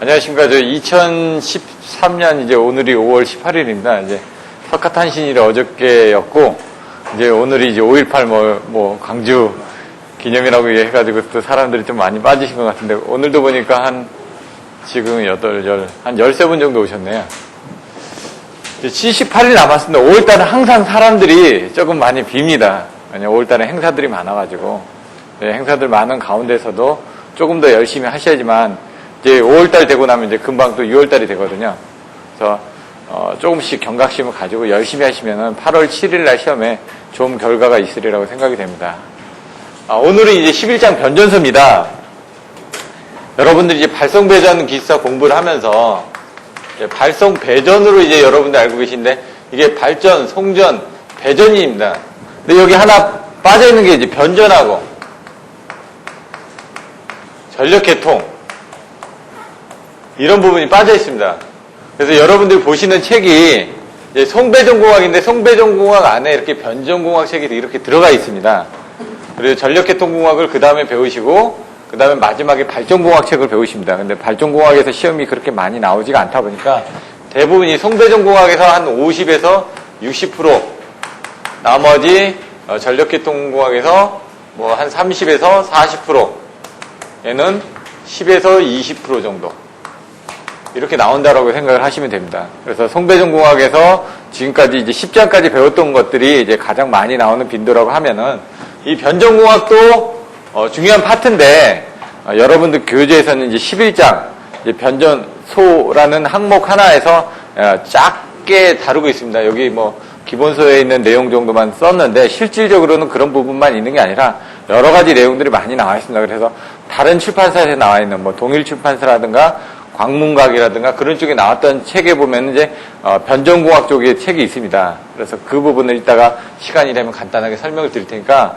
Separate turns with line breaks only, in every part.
안녕하십니까. 저 2013년 이제 오늘이 5월 18일입니다. 이제 석가탄신일이 어저께였고, 이제 오늘이 이제 5.18 뭐 광주 기념이라고 해가지고 또 사람들이 좀 많이 빠지신 것 같은데, 오늘도 보니까 지금 한 13분 정도 오셨네요. 이제 78일 남았습니다. 5월달은 항상 사람들이 조금 많이 빕니다. 왜냐면 5월달에 행사들이 많아가지고, 행사들 많은 가운데서도 조금 더 열심히 하셔야지만, 이제 5월달 되고 나면 이제 금방 또 6월달이 되거든요. 그래서 조금씩 경각심을 가지고 열심히 하시면은 8월 7일날 시험에 좋은 결과가 있으리라고 생각이 됩니다. 오늘은 이제 11장 변전서입니다. 여러분들이 이제 발성배전 기사 공부를 하면서 발성배전으로 이제 여러분들 알고 계신데, 이게 발전, 송전, 배전입니다. 근데 여기 하나 빠져있는 게 이제 변전하고 전력계통, 이런 부분이 빠져 있습니다. 그래서 여러분들이 보시는 책이 이제 송배전공학인데, 송배전공학 안에 이렇게 변전공학 책이 이렇게 들어가 있습니다. 그리고 전력계통공학을 그 다음에 배우시고, 그 다음에 마지막에 발전공학 책을 배우십니다. 근데 발전공학에서 시험이 그렇게 많이 나오지가 않다 보니까 대부분이 송배전공학에서 한 50에서 60%, 나머지 전력계통공학에서 뭐 한 30에서 40%, 얘는 10에서 20% 정도 이렇게 나온다라고 생각을 하시면 됩니다. 그래서 송배전공학에서 지금까지 이제 10장까지 배웠던 것들이 이제 가장 많이 나오는 빈도라고 하면은, 이 변전공학도 중요한 파트인데, 여러분들 교재에서는 이제 11장 이제 변전소라는 항목 하나에서 작게 다루고 있습니다. 여기 뭐 기본서에 있는 내용 정도만 썼는데, 실질적으로는 그런 부분만 있는 게 아니라 여러 가지 내용들이 많이 나와 있습니다. 그래서 다른 출판사에 나와 있는 뭐 동일출판사라든가 광문각이라든가 그런 쪽에 나왔던 책에 보면 이제 변전공학 쪽에 책이 있습니다. 그래서 그 부분을 이따가 시간이 되면 간단하게 설명을 드릴 테니까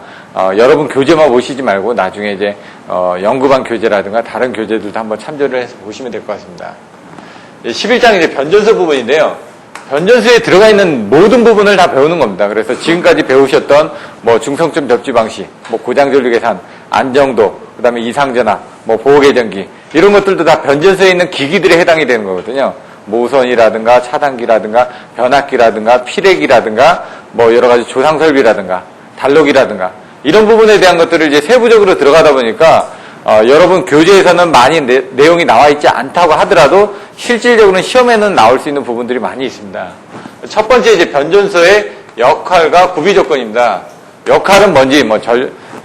여러분 교재만 보시지 말고 나중에 이제 연구반 교재라든가 다른 교재들도 한번 참조를 해서 보시면 될 것 같습니다. 11장 이제 변전서 부분인데요. 변전서에 들어가 있는 모든 부분을 다 배우는 겁니다. 그래서 지금까지 배우셨던 뭐 중성점 접지 방식, 뭐 고장전류 계산, 안정도, 그다음에 이상전압, 뭐 보호계전기, 이런 것들도 다 변전소에 있는 기기들에 해당이 되는 거거든요. 모선이라든가 차단기라든가 변압기라든가 피렉이라든가 뭐 여러 가지 조상설비라든가 단록이라든가 이런 부분에 대한 것들을 이제 세부적으로 들어가다 보니까 여러분 교재에서는 많이 내용이 나와 있지 않다고 하더라도 실질적으로는 시험에는 나올 수 있는 부분들이 많이 있습니다. 첫 번째 이제 변전소의 역할과 구비 조건입니다. 역할은 뭔지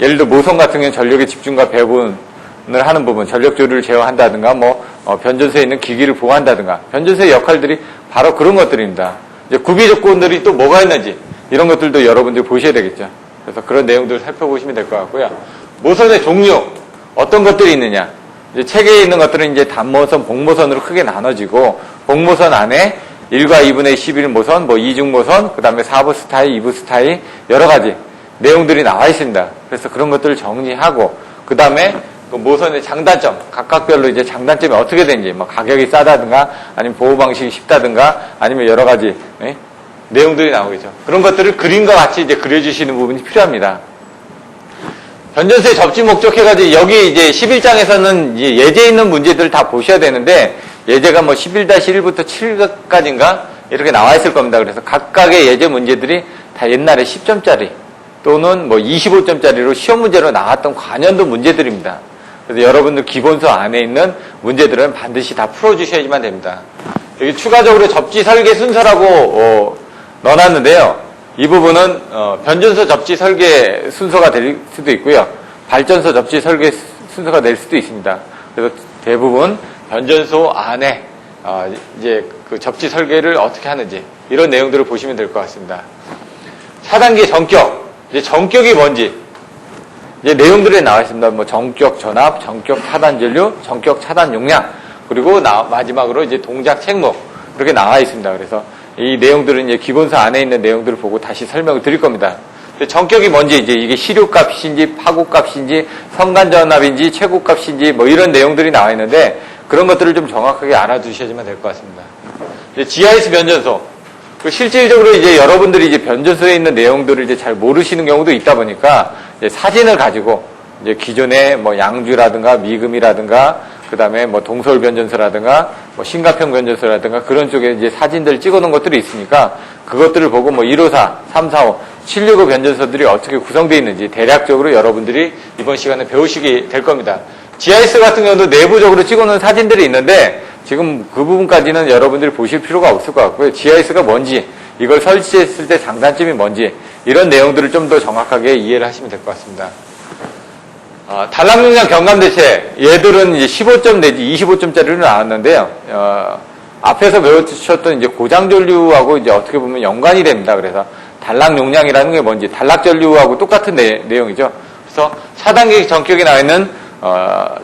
예를 들어 모선 같은 경우는 전력의 집중과 배분을 하는 부분, 전력 조류를 제어한다든가 변전소에 있는 기기를 보호한다든가, 변전소의 역할들이 바로 그런 것들입니다. 이제 구비 조건들이 또 뭐가 있는지 이런 것들도 여러분들이 보셔야 되겠죠. 그래서 그런 내용들을 살펴보시면 될 것 같고요. 모선의 종류, 어떤 것들이 있느냐. 이제 책에 있는 것들은 이제 단모선, 복모선으로 크게 나눠지고, 복모선 안에 1과 2분의 11모선, 뭐 2중모선, 그 다음에 4부 스타일, 2부 스타일, 여러 가지 내용들이 나와 있습니다. 그래서 그런 것들을 정리하고, 그 다음에 그 모선의 장단점, 각각별로 이제 장단점이 어떻게 되는지, 뭐 가격이 싸다든가, 아니면 보호 방식이 쉽다든가, 아니면 여러 가지 내용들이 나오겠죠. 그런 것들을 그림과 같이 이제 그려주시는 부분이 필요합니다. 변전소의 접지 목적 해가지고 여기 이제 11장에서는 이제 예제 있는 문제들을 다 보셔야 되는데, 예제가 뭐 11-1부터 7까지인가 이렇게 나와 있을 겁니다. 그래서 각각의 예제 문제들이 다 옛날에 10점짜리 또는 뭐 25점짜리로 시험 문제로 나왔던 관연도 문제들입니다. 그래서 여러분들 기본서 안에 있는 문제들은 반드시 다 풀어주셔야지만 됩니다. 여기 추가적으로 접지 설계 순서라고 넣어놨는데요. 이 부분은 변전소 접지 설계 순서가 될 수도 있고요. 발전소 접지 설계 순서가 될 수도 있습니다. 그래서 대부분 변전소 안에 이제 그 접지 설계를 어떻게 하는지 이런 내용들을 보시면 될 것 같습니다. 차단기 전격, 이제 전격이 뭔지 이제 내용들이 나와 있습니다. 뭐 전격 전압, 전격 차단 전류, 전격 차단 용량, 그리고 마지막으로 이제 동작 책무 이렇게 나와 있습니다. 그래서 이 내용들은 이제 기본서 안에 있는 내용들을 보고 다시 설명을 드릴 겁니다. 전격이 뭔지, 이제 이게 시류값인지 파고값인지 성간전압인지 최고값인지 뭐 이런 내용들이 나와 있는데, 그런 것들을 좀 정확하게 알아두셔야지만 될 것 같습니다. 이제 GIS 변전소, 실질적으로 이제 여러분들이 이제 변전소에 있는 내용들을 이제 잘 모르시는 경우도 있다 보니까 이제 사진을 가지고 이제 기존의 뭐 양주라든가 미금이라든가 그 다음에 뭐 동서울 변전소라든가, 뭐 신가평 변전소라든가 그런 쪽에 이제 사진들 찍어 놓은 것들이 있으니까 그것들을 보고 뭐 154, 345, 765 변전소들이 어떻게 구성되어 있는지 대략적으로 여러분들이 이번 시간에 배우시게 될 겁니다. GIS 같은 경우도 내부적으로 찍어 놓은 사진들이 있는데 지금 그 부분까지는 여러분들이 보실 필요가 없을 것 같고요. GIS가 뭔지, 이걸 설치했을 때 장단점이 뭔지 이런 내용들을 좀 더 정확하게 이해를 하시면 될 것 같습니다. 단락용량 경감대책, 얘들은 이제 15점 내지 25점짜리로 나왔는데요. 앞에서 배우셨던 이제 고장전류하고 이제 어떻게 보면 연관이 됩니다. 그래서 단락용량이라는 게 뭔지, 단락전류하고 똑같은 내용이죠. 그래서 차단기 전격에 나와 있는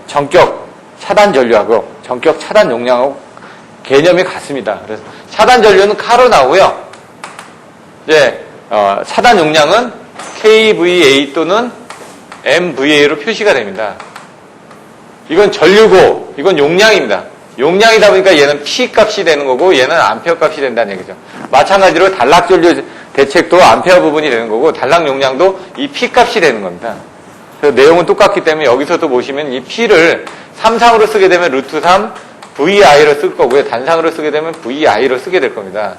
전격 차단 전류하고 전격 차단 용량하고 개념이 같습니다. 그래서 차단 전류는 카로 나오고요. 이제 차단 용량은 KVA 또는 MVA로 표시가 됩니다. 이건 전류고 이건 용량입니다. 용량이다 보니까 얘는 P 값이 되는 거고 얘는 암페어 값이 된다는 얘기죠. 마찬가지로 단락 전류 대책도 암페어 부분이 되는 거고 단락 용량도 이 P 값이 되는 겁니다. 그래서 내용은 똑같기 때문에 여기서도 보시면 이 P를 삼상으로 쓰게 되면 루트 3 VI로 쓸 거고요. 단상으로 쓰게 되면 VI로 쓰게 될 겁니다.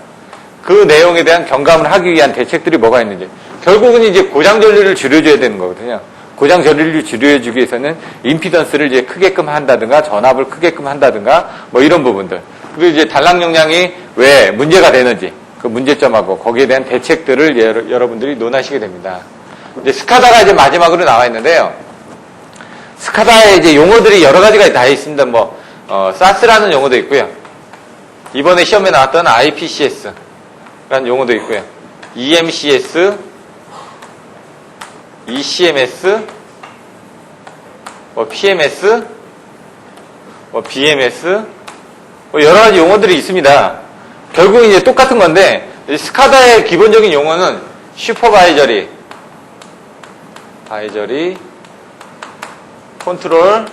그 내용에 대한 경감을 하기 위한 대책들이 뭐가 있는지. 결국은 이제 고장 전류를 줄여줘야 되는 거거든요. 고장 전류를 줄여주기 위해서는 임피던스를 이제 크게끔 한다든가 전압을 크게끔 한다든가 뭐 이런 부분들. 그리고 이제 단락 용량이 왜 문제가 되는지 그 문제점하고 거기에 대한 대책들을 여러분들이 논하시게 됩니다. 이제 스카다가 이제 마지막으로 나와 있는데요. 스카다에 이제 용어들이 여러 가지가 다 있습니다. 뭐 SAS라는 용어도 있고요. 이번에 시험에 나왔던 IPCS라는 용어도 있고요. EMCS, ECMS, 뭐 PMS, 뭐 BMS, 뭐 여러 가지 용어들이 있습니다. 결국 이제 똑같은 건데 스카다의 기본적인 용어는 슈퍼바이저리, 컨트롤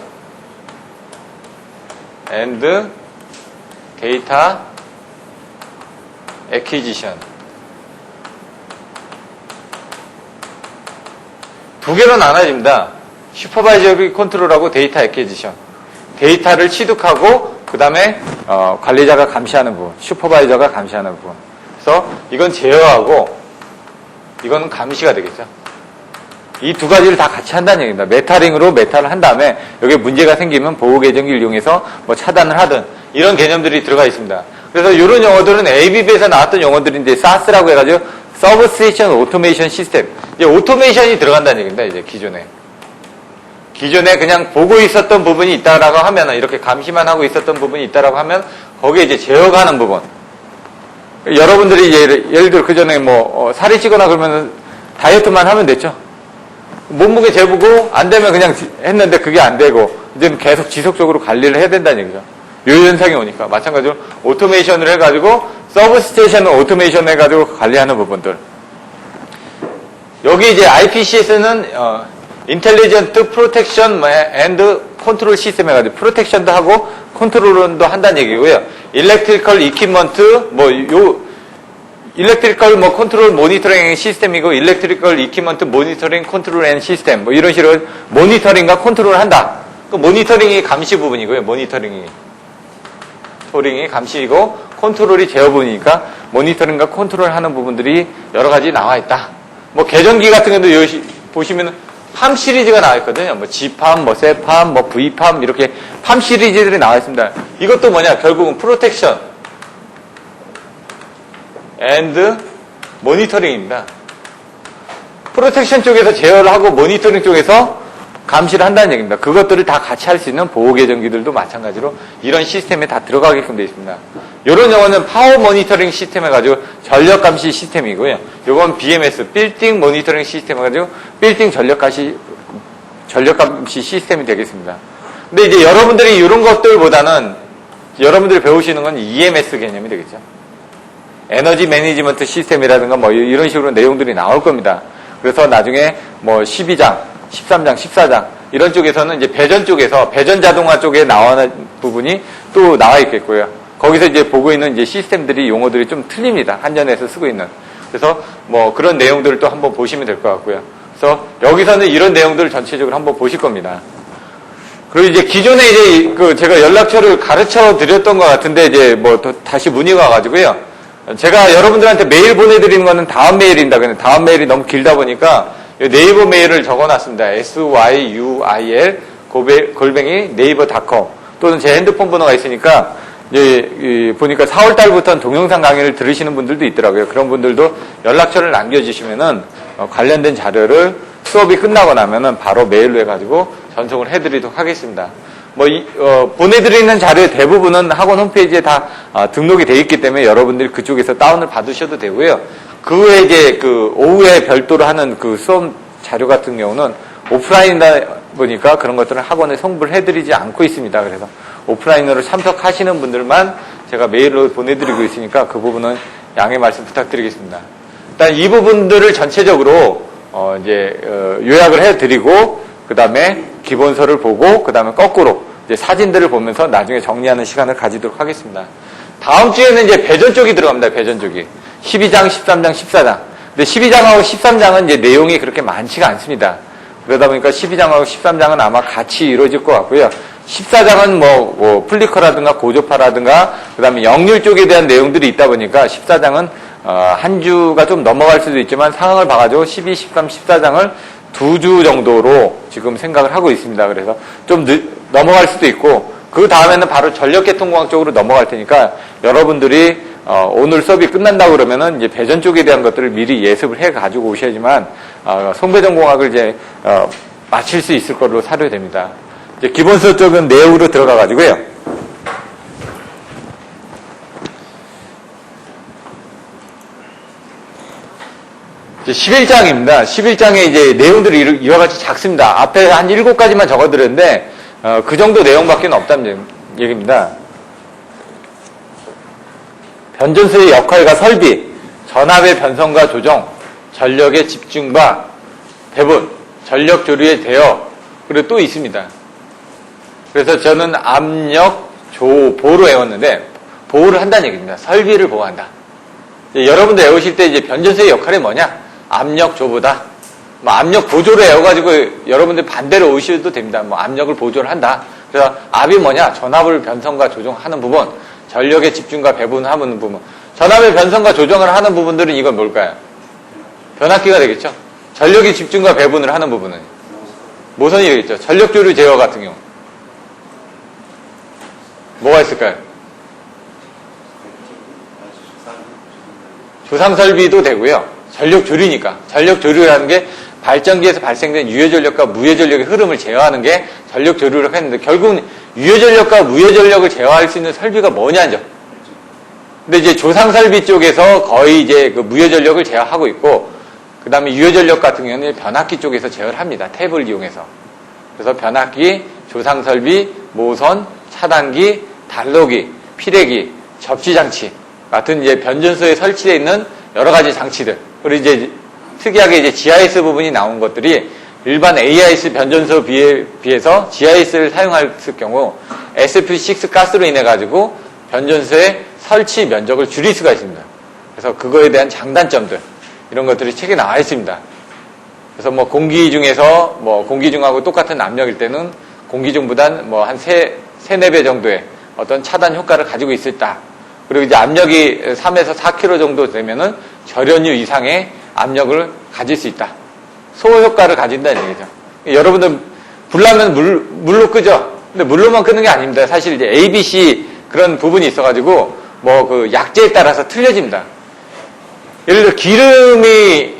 앤드 데이터 애퀴지션 두 개로 나눠집니다. 슈퍼바이저리 컨트롤하고 데이터 애퀴지션. 데이터를 취득하고 그 다음에 관리자가 감시하는 부분, 슈퍼바이저가 감시하는 부분. 그래서 이건 제어하고 이거는 감시가 되겠죠. 이 두 가지를 다 같이 한다는 얘기입니다. 메타링으로 메타를 한 다음에 여기에 문제가 생기면 보호 계정기를 이용해서 뭐 차단을 하든 이런 개념들이 들어가 있습니다. 그래서 이런 용어들은 ABB에서 나왔던 용어들인데 SAS라고 해가지고 서브스테이션 오토메이션 시스템. 이제 오토메이션이 들어간다는 얘기입니다. 이제 기존에 그냥 보고 있었던 부분이 있다라고 하면 이렇게 감시만 하고 있었던 부분이 있다라고 하면 거기에 이제 제어가 하는 부분. 여러분들이 예를 들어 그 전에 뭐 살이 찌거나 그러면 다이어트만 하면 됐죠. 몸무게 재보고 안 되면 그냥 했는데 그게 안 되고 이제는 계속 지속적으로 관리를 해야 된다는 얘기죠. 요 현상이 오니까 마찬가지로 오토메이션을 해가지고 서브스테이션을 오토메이션 해가지고 관리하는 부분들. 여기 이제 IPCS는 인텔리전트 프로텍션 앤드 컨트롤 시스템 해가지고 프로텍션도 하고 컨트롤도 한다는 얘기고요. 일렉트리컬 이퀴먼트 일렉트리컬 컨트롤 모니터링 시스템이고 일렉트리컬 이퀴먼트 모니터링 컨트롤 앤 시스템 뭐 이런 식으로 모니터링과 컨트롤을 한다. 그 모니터링이 감시 부분이고요. 모니터링이 감시이고 컨트롤이 제어 부분이니까 모니터링과 컨트롤하는 부분들이 여러 가지 나와 있다. 뭐 계정기 같은 경우도 여기 보시면 팜 시리즈가 나와 있거든요. 뭐 G팜, 뭐 세팜, 뭐 V팜 이렇게 팜 시리즈들이 나와 있습니다. 이것도 뭐냐? 결국은 프로텍션 앤드 모니터링입니다. 프로텍션 쪽에서 제어를 하고 모니터링 쪽에서 감시를 한다는 얘기입니다. 그것들을 다 같이 할 수 있는 보호 계정기들도 마찬가지로 이런 시스템에 다 들어가게끔 되어 있습니다. 이런 용어는 파워 모니터링 시스템 해가지고 전력 감시 시스템이고요. 이건 BMS, 빌딩 모니터링 시스템 해가지고 빌딩 전력 감시 시스템이 되겠습니다. 근데 이제 여러분들이 이런 것들보다는 여러분들이 배우시는 건 EMS 개념이 되겠죠. 에너지 매니지먼트 시스템이라든가 뭐 이런 식으로 내용들이 나올 겁니다. 그래서 나중에 뭐 12장, 13장, 14장 이런 쪽에서는 이제 배전 쪽에서 배전 자동화 쪽에 나오는 부분이 또 나와 있겠고요. 거기서 이제 보고 있는 이제 시스템들이 용어들이 좀 틀립니다. 한전에서 쓰고 있는. 그래서 뭐 그런 내용들을 또 한번 보시면 될 것 같고요. 그래서 여기서는 이런 내용들을 전체적으로 한번 보실 겁니다. 그리고 이제 기존에 이제 제가 연락처를 가르쳐 드렸던 것 같은데 이제 뭐 또 다시 문의가 와가지고요. 제가 여러분들한테 메일 보내드리는 거는 다음 메일입니다. 근데 다음 메일이 너무 길다 보니까 네이버 메일을 적어놨습니다. syuil 골뱅이 네이버.com 또는 제 핸드폰 번호가 있으니까 이제 보니까 4월 달부터는 동영상 강의를 들으시는 분들도 있더라고요. 그런 분들도 연락처를 남겨주시면은 관련된 자료를 수업이 끝나고 나면은 바로 메일로 해가지고 전송을 해드리도록 하겠습니다. 보내드리는 자료의 대부분은 학원 홈페이지에 다 등록이 되어 있기 때문에 여러분들이 그쪽에서 다운을 받으셔도 되고요. 그 외에 이제 오후에 별도로 하는 수업 자료 같은 경우는 오프라인이다 보니까 그런 것들은 학원에 송부를 해드리지 않고 있습니다. 그래서 오프라인으로 참석하시는 분들만 제가 메일로 보내드리고 있으니까 그 부분은 양해 말씀 부탁드리겠습니다. 일단 이 부분들을 전체적으로 요약을 해드리고 그 다음에 기본서를 보고 그 다음에 거꾸로 이제 사진들을 보면서 나중에 정리하는 시간을 가지도록 하겠습니다. 다음 주에는 이제 배전 쪽이 들어갑니다. 배전 쪽이 12장, 13장, 14장. 근데 12장하고 13장은 이제 내용이 그렇게 많지가 않습니다. 그러다 보니까 12장하고 13장은 아마 같이 이루어질 것 같고요. 14장은 플리커라든가 고조파라든가 그 다음에 역률 쪽에 대한 내용들이 있다 보니까 14장은 한 주가 좀 넘어갈 수도 있지만 상황을 봐가지고 12, 13, 14장을 2주 정도로 지금 생각을 하고 있습니다. 그래서 좀 넘어갈 수도 있고 그 다음에는 바로 전력계통공학 쪽으로 넘어갈 테니까 여러분들이 오늘 수업이 끝난다고 그러면은 이제 배전 쪽에 대한 것들을 미리 예습을 해 가지고 오셔야지만 송배전공학을 이제 마칠 수 있을 걸로 사료됩니다. 이제 기본서 쪽은 내용으로 들어가 가지고요. 이제 11장입니다. 11장에 이제 내용들이 이와 같이 작습니다. 앞에 한 7가지만 적어드렸는데 그 정도 내용밖에 없다는 얘기입니다. 변전소의 역할과 설비, 전압의 변성과 조정, 전력의 집중과 배분, 전력 조류의 대여, 그리고 또 있습니다. 그래서 저는 압력, 보호로 외웠는데 보호를 한다는 얘기입니다. 설비를 보호한다. 여러분들 외우실 때 이제 변전소의 역할이 뭐냐? 압력 조보다. 압력 보조를 외워가지고 여러분들 반대로 오셔도 됩니다. 압력을 보조를 한다. 그래서 압이 뭐냐? 전압을 변성과 조정하는 부분, 전력의 집중과 배분하는 부분. 전압의 변성과 조정을 하는 부분들은 이건 뭘까요? 변압기가 되겠죠. 전력의 집중과 배분을 하는 부분은 모선이 되겠죠. 전력 조류 제어 같은 경우 뭐가 있을까요? 조상 설비도 되고요. 전력 조류니까. 전력 조류라는 게 발전기에서 발생된 유효전력과 무효전력의 흐름을 제어하는 게 전력 조류라고 했는데 결국은 유효전력과 무효전력을 제어할 수 있는 설비가 뭐냐죠. 근데 이제 조상 설비 쪽에서 거의 이제 무효전력을 제어하고 있고 그 다음에 유효전력 같은 경우는 변압기 쪽에서 제어를 합니다. 탭을 이용해서. 그래서 변압기, 조상 설비, 모선, 차단기, 단로기, 피레기, 접지장치 같은 이제 변전소에 설치되어 있는 여러 가지 장치들. 그리고 이제 특이하게 이제 GIS 부분이 나온 것들이 일반 AIS 변전소에 비해서 GIS를 사용할 경우 SF6 가스로 인해 가지고 변전소의 설치 면적을 줄일 수가 있습니다. 그래서 그거에 대한 장단점들 이런 것들이 책에 나와 있습니다. 그래서 공기 중에서 공기 중하고 똑같은 압력일 때는 공기 중보단 한 3-4배 정도의 어떤 차단 효과를 가지고 있었다. 그리고 이제 압력이 3에서 4kg 정도 되면은 절연유 이상의 압력을 가질 수 있다. 소호 효과를 가진다는 얘기죠. 여러분들 불나면 물로 끄죠. 근데 물로만 끄는 게 아닙니다. 사실 이제 ABC 그런 부분이 있어가지고 약재에 따라서 틀려집니다. 예를 들어 기름에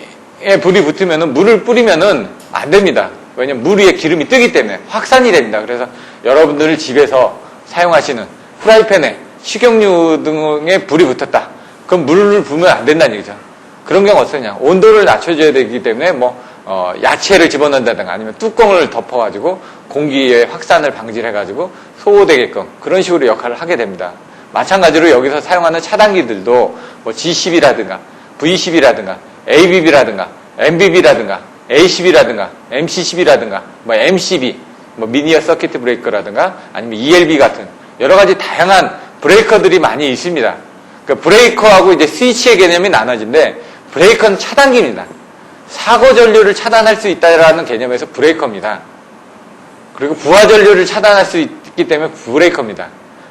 불이 붙으면은 물을 뿌리면은 안 됩니다. 왜냐면 물 위에 기름이 뜨기 때문에 확산이 됩니다. 그래서 여러분들 집에서 사용하시는 프라이팬에 식용유 등에 불이 붙었다. 그럼 물을 부으면 안 된다는 얘기죠. 그런 경우 어떠냐? 온도를 낮춰줘야 되기 때문에 야채를 집어넣는다든가 아니면 뚜껑을 덮어가지고 공기의 확산을 방지를 해가지고 소호되게끔 그런 식으로 역할을 하게 됩니다. 마찬가지로 여기서 사용하는 차단기들도 G10이라든가 V10이라든가 ABB라든가 MBB라든가 A10이라든가 MC10이라든가 MCB, 미니어 서킷 브레이커라든가 아니면 ELB 같은 여러 가지 다양한 브레이커들이 많이 있습니다. 그러니까 브레이커하고 이제 스위치의 개념이 나눠진데 브레이커는 차단기입니다. 사고 전류를 차단할 수 있다라는 개념에서 브레이커입니다. 그리고 부하 전류를 차단할 수 있기 때문에 브레이커입니다.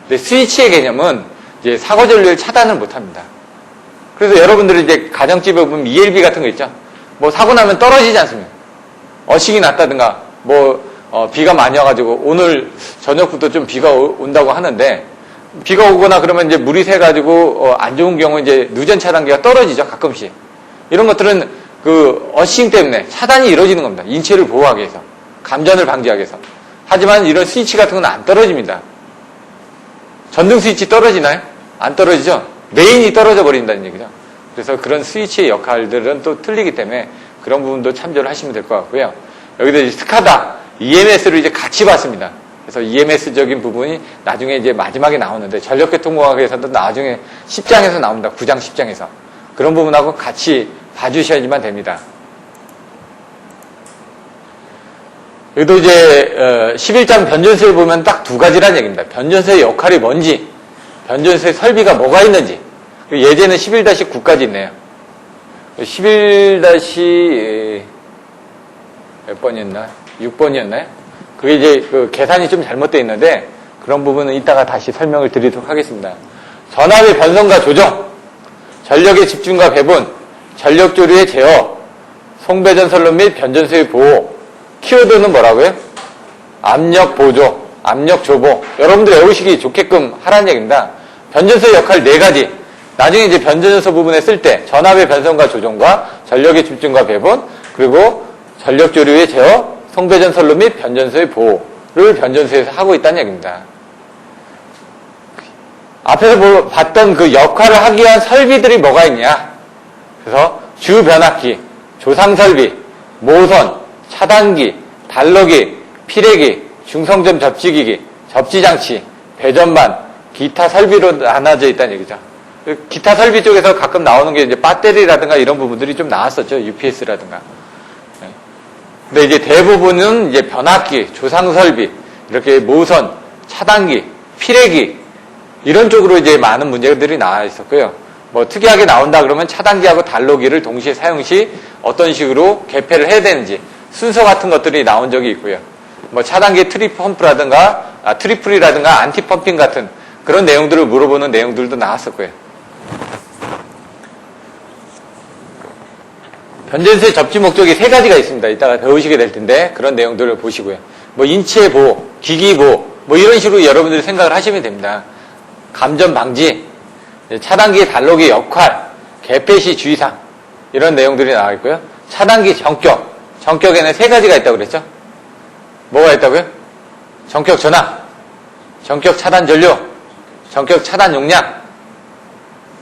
근데 스위치의 개념은 이제 사고 전류를 차단을 못 합니다. 그래서 여러분들이 이제 가정집에 보면 ELB 같은 거 있죠? 뭐 사고 나면 떨어지지 않습니까? 어식이 났다든가, 비가 많이 와가지고 오늘 저녁부터 좀 비가 온다고 하는데, 비가 오거나 그러면 이제 물이 새가지고, 안 좋은 경우 이제 누전 차단기가 떨어지죠, 가끔씩. 이런 것들은 그 어싱 때문에 차단이 이루어지는 겁니다. 인체를 보호하기 위해서. 감전을 방지하기 위해서. 하지만 이런 스위치 같은 건 안 떨어집니다. 전등 스위치 떨어지나요? 안 떨어지죠? 메인이 떨어져 버린다는 얘기죠. 그래서 그런 스위치의 역할들은 또 틀리기 때문에 그런 부분도 참조를 하시면 될 것 같고요. 여기도 이제 스카다, EMS를 이제 같이 봤습니다. 그래서 EMS적인 부분이 나중에 이제 마지막에 나오는데 전력교통공학에서도 나중에 10장에서 나옵니다. 9장, 10장에서. 그런 부분하고 같이 봐주셔야지만 됩니다. 여기도 이제 11장 변전소에 보면 딱 두 가지란 얘기입니다. 변전소의 역할이 뭔지, 변전소의 설비가 뭐가 있는지. 예제는 11-9까지 있네요. 11- 몇 번이었나? 6번이었나요? 그게 이제 그 계산이 좀 잘못되어 있는데 그런 부분은 이따가 다시 설명을 드리도록 하겠습니다. 전압의 변성과 조정, 전력의 집중과 배분, 전력 조류의 제어, 송배전 선로 및 변전소의 보호. 키워드는 뭐라고요? 압력 보조, 압력 조보. 여러분들 외우시기 좋게끔 하라는 얘기입니다. 변전소의 역할 4가지. 나중에 이제 변전소 부분에 쓸 때 전압의 변성과 조정과 전력의 집중과 배분, 그리고 전력 조류의 제어, 송배전 선로 및 변전소의 보호를 변전소에서 하고 있다는 얘기입니다. 앞에서 봤던 그 역할을 하기 위한 설비들이 뭐가 있냐? 그래서 주변압기, 조상설비, 모선, 차단기, 달러기, 피레기, 중성점 접지기기, 접지장치, 배전반, 기타 설비로 나눠져 있다는 얘기죠. 기타 설비 쪽에서 가끔 나오는 게 이제 배터리라든가 이런 부분들이 좀 나왔었죠. UPS라든가. 근데 이제 대부분은 이제 변압기, 조상설비, 이렇게 모선, 차단기, 피레기, 이런 쪽으로 이제 많은 문제들이 나와 있었고요. 뭐 특이하게 나온다 그러면 차단기하고 달로기를 동시에 사용 시 어떤 식으로 개폐를 해야 되는지 순서 같은 것들이 나온 적이 있고요. 뭐 차단기 트리플이라든가 안티펌핑 같은 그런 내용들을 물어보는 내용들도 나왔었고요. 변전소의 접지 목적이 3가지가 있습니다. 이따가 배우시게 될 텐데 그런 내용들을 보시고요. 뭐 인체 보호, 기기 보호, 뭐 이런 식으로 여러분들이 생각을 하시면 됩니다. 감전 방지, 차단기 달로기 역할, 개폐 시 주의사항 이런 내용들이 나와 있고요. 차단기 전격, 전격에는 3가지가 있다고 그랬죠? 뭐가 있다고요? 전격 전압, 전격 차단 전류, 전격 차단 용량.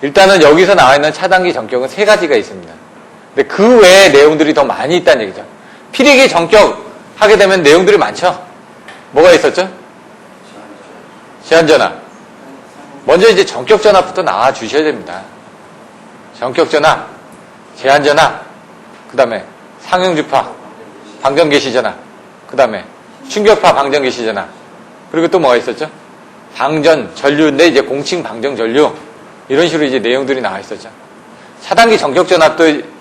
일단은 여기서 나와 있는 차단기 전격은 3가지가 있습니다. 근데 그 외에 내용들이 더 많이 있다는 얘기죠. 피리기 전격 하게 되면 내용들이 많죠? 뭐가 있었죠? 제한전압. 먼저 이제 전격전압부터 나와 주셔야 됩니다. 전격전압, 제한전압, 그 다음에 상용주파, 방전개시전압, 그 다음에 충격파 방전개시전압, 그리고 또 뭐가 있었죠? 방전, 전류인데 이제 공칭 방전 전류, 이런 식으로 이제 내용들이 나와 있었죠. 차단기 전격전압도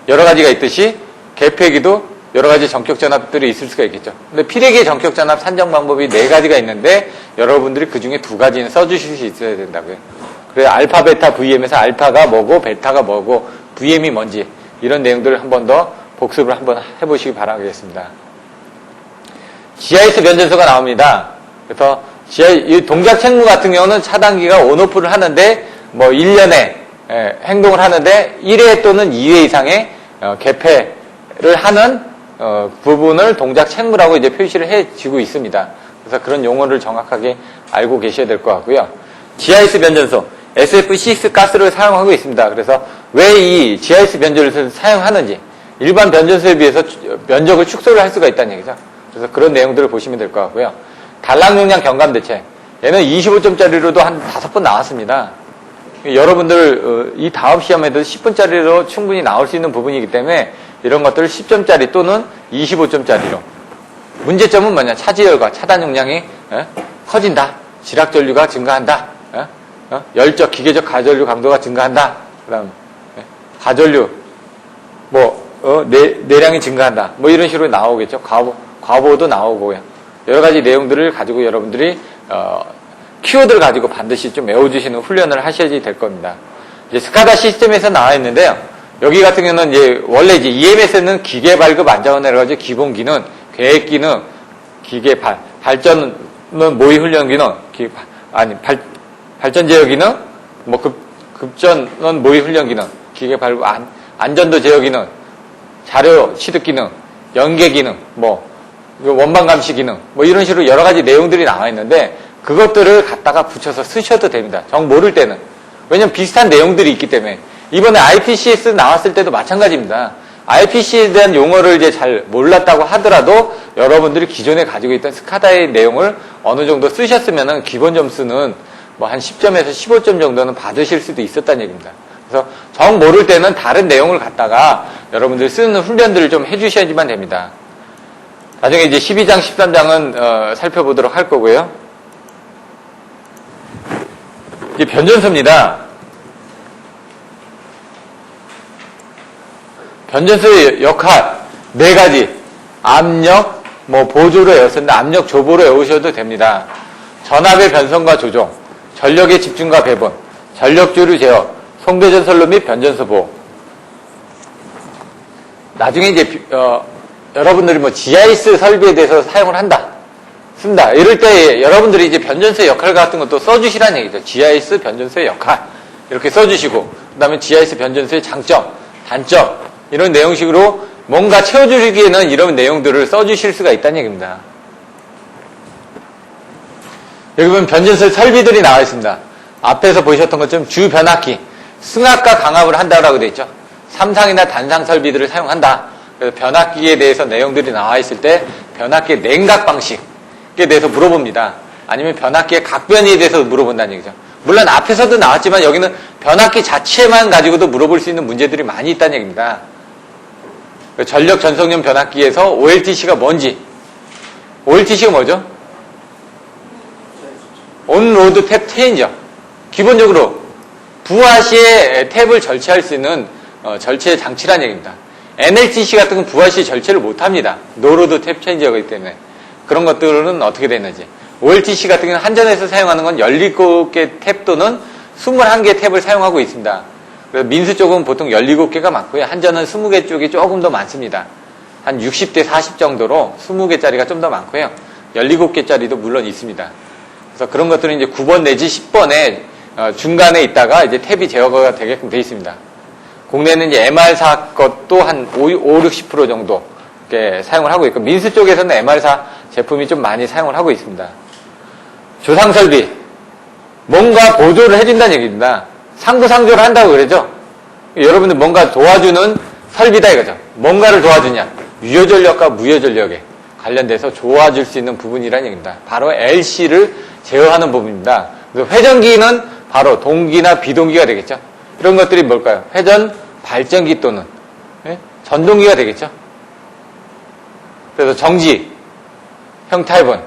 여러 가지가 있듯이 개폐기도 여러 가지 전격전압들이 있을 수가 있겠죠. 근데 피레기 전격전압 산정 방법이 4가지가 있는데 여러분들이 그 중에 2가지는 써주실 수 있어야 된다고요. 그래서 알파, 베타, VM에서 알파가 뭐고 베타가 뭐고 VM이 뭔지 이런 내용들을 한 번 더 복습을 한번 해보시기 바라겠습니다. GIS 변전소가 나옵니다. 그래서 이 동작 책무 같은 경우는 차단기가 온오프를 하는데 뭐 1년에 행동을 하는데 1회 또는 2회 이상의 개폐를 하는 부분을 동작 책무라고 이제 표시를 해주고 있습니다. 그래서 그런 용어를 정확하게 알고 계셔야 될 것 같고요. GIS 변전소, SF6 가스를 사용하고 있습니다. 그래서 왜 이 GIS 변전소를 사용하는지 일반 변전소에 비해서 면적을 축소를 할 수가 있다는 얘기죠. 그래서 그런 내용들을 보시면 될 것 같고요. 단락 용량 경감 대책, 얘는 25점짜리로도 한 5번 나왔습니다. 여러분들 이 다음 시험에도 10분짜리로 충분히 나올 수 있는 부분이기 때문에 이런 것들을 10점짜리 또는 25점짜리로. 문제점은 뭐냐? 차지열과 차단 용량이 커진다. 지락 전류가 증가한다. 열적, 기계적 가전류 강도가 증가한다. 그다음 가전류 내량이 증가한다. 뭐 이런 식으로 나오겠죠. 과보도 나오고요. 여러 가지 내용들을 가지고 여러분들이 키워드를 가지고 반드시 좀 외워주시는 훈련을 하셔야지 될 겁니다. 이제 스카다 시스템에서 나와 있는데요. 여기 같은 경우는 이제 원래 이제 EMS는 기계 발급 안전을 해가지고 기본 기능, 계획 기능, 기계 발전은 모의 훈련 기능, 발전 제어 기능, 뭐 급전은 모의 훈련 기능, 기계 발급 안전도 제어 기능, 자료 취득 기능, 연계 기능, 뭐 원반 감시 기능, 뭐 이런 식으로 여러 가지 내용들이 나와 있는데 그것들을 갖다가 붙여서 쓰셔도 됩니다. 정 모를 때는. 왜냐면 비슷한 내용들이 있기 때문에. 이번에 IPCS 나왔을 때도 마찬가지입니다. IPC에 대한 용어를 이제 잘 몰랐다고 하더라도 여러분들이 기존에 가지고 있던 스카다의 내용을 어느 정도 쓰셨으면은 기본 점수는 뭐 한 10점에서 15점 정도는 받으실 수도 있었다는 얘기입니다. 그래서 정 모를 때는 다른 내용을 갖다가 여러분들이 쓰는 훈련들을 좀 해주셔야지만 됩니다. 나중에 이제 12장, 13장은 살펴보도록 할 거고요. 이제 변전소입니다. 변전소의 역할 4가지. 압력, 뭐 보조로 외웠었는데 압력 조보로 외우셔도 됩니다. 전압의 변성과 조정, 전력의 집중과 배분, 전력주류 제어, 송배전선로 및 변전소 보호. 나중에 이제 여러분들이 뭐 GIS 설비에 대해서 사용을 한다, 쓴다. 이럴 때 여러분들이 이제 변전소의 역할 같은 것도 써주시라는 얘기죠. GIS 변전소의 역할 이렇게 써주시고, 그 다음에 GIS 변전소의 장점, 단점 이런 내용식으로 뭔가 채워주기에는 이런 내용들을 써주실 수가 있다는 얘기입니다. 여기 보면 변전소 설비들이 나와 있습니다. 앞에서 보셨던 것처럼 주 변압기, 승합과 강압을 한다라고 되어 있죠. 삼상이나 단상 설비들을 사용한다. 그래서 변압기에 대해서 내용들이 나와 있을 때 변압기의 냉각 방식에 대해서 물어봅니다. 아니면 변압기의 각변에 대해서 물어본다는 얘기죠. 물론 앞에서도 나왔지만 여기는 변압기 자체만 가지고도 물어볼 수 있는 문제들이 많이 있다는 얘기입니다. 전력 전속용 변압기에서 OLTC가 뭔지. OLTC가 뭐죠? 온로드 탭 체인저. 기본적으로 부하 시에 탭을 절체할 수 있는 절체 장치란 얘기입니다. NLTC 같은 건 부하 시에 절체를 못합니다. 노로드 탭 체인저이기 때문에. 그런 것들은 어떻게 되는지. OLTC 같은 경우는 한전에서 사용하는 건 17개 탭 또는 21개 탭을 사용하고 있습니다. 그래서 민수 쪽은 보통 17개가 많고요. 한전은 20개 쪽이 조금 더 많습니다. 한 60대 40 정도로 20개짜리가 좀 더 많고요. 17개짜리도 물론 있습니다. 그래서 그런 것들은 이제 9번 내지 10번에 중간에 있다가 이제 탭이 제어가 되게끔 되어 있습니다. 국내는 이제 MR사 것도 한 60% 정도 이렇게 사용을 하고 있고, 민수 쪽에서는 MR사 제품이 좀 많이 사용을 하고 있습니다. 조상설비. 뭔가 보조를 해준다는 얘기입니다. 상부상조를 한다고 그러죠. 여러분들 뭔가 도와주는 설비다 이거죠. 뭔가를 도와주냐. 유효전력과 무효전력에 관련돼서 도와줄 수 있는 부분이라는 얘기입니다. 바로 LC를 제어하는 부분입니다. 그래서 회전기는 바로 동기나 비동기가 되겠죠. 이런 것들이 뭘까요? 회전, 발전기 또는 전동기가 되겠죠. 그래서 정지, 형타입은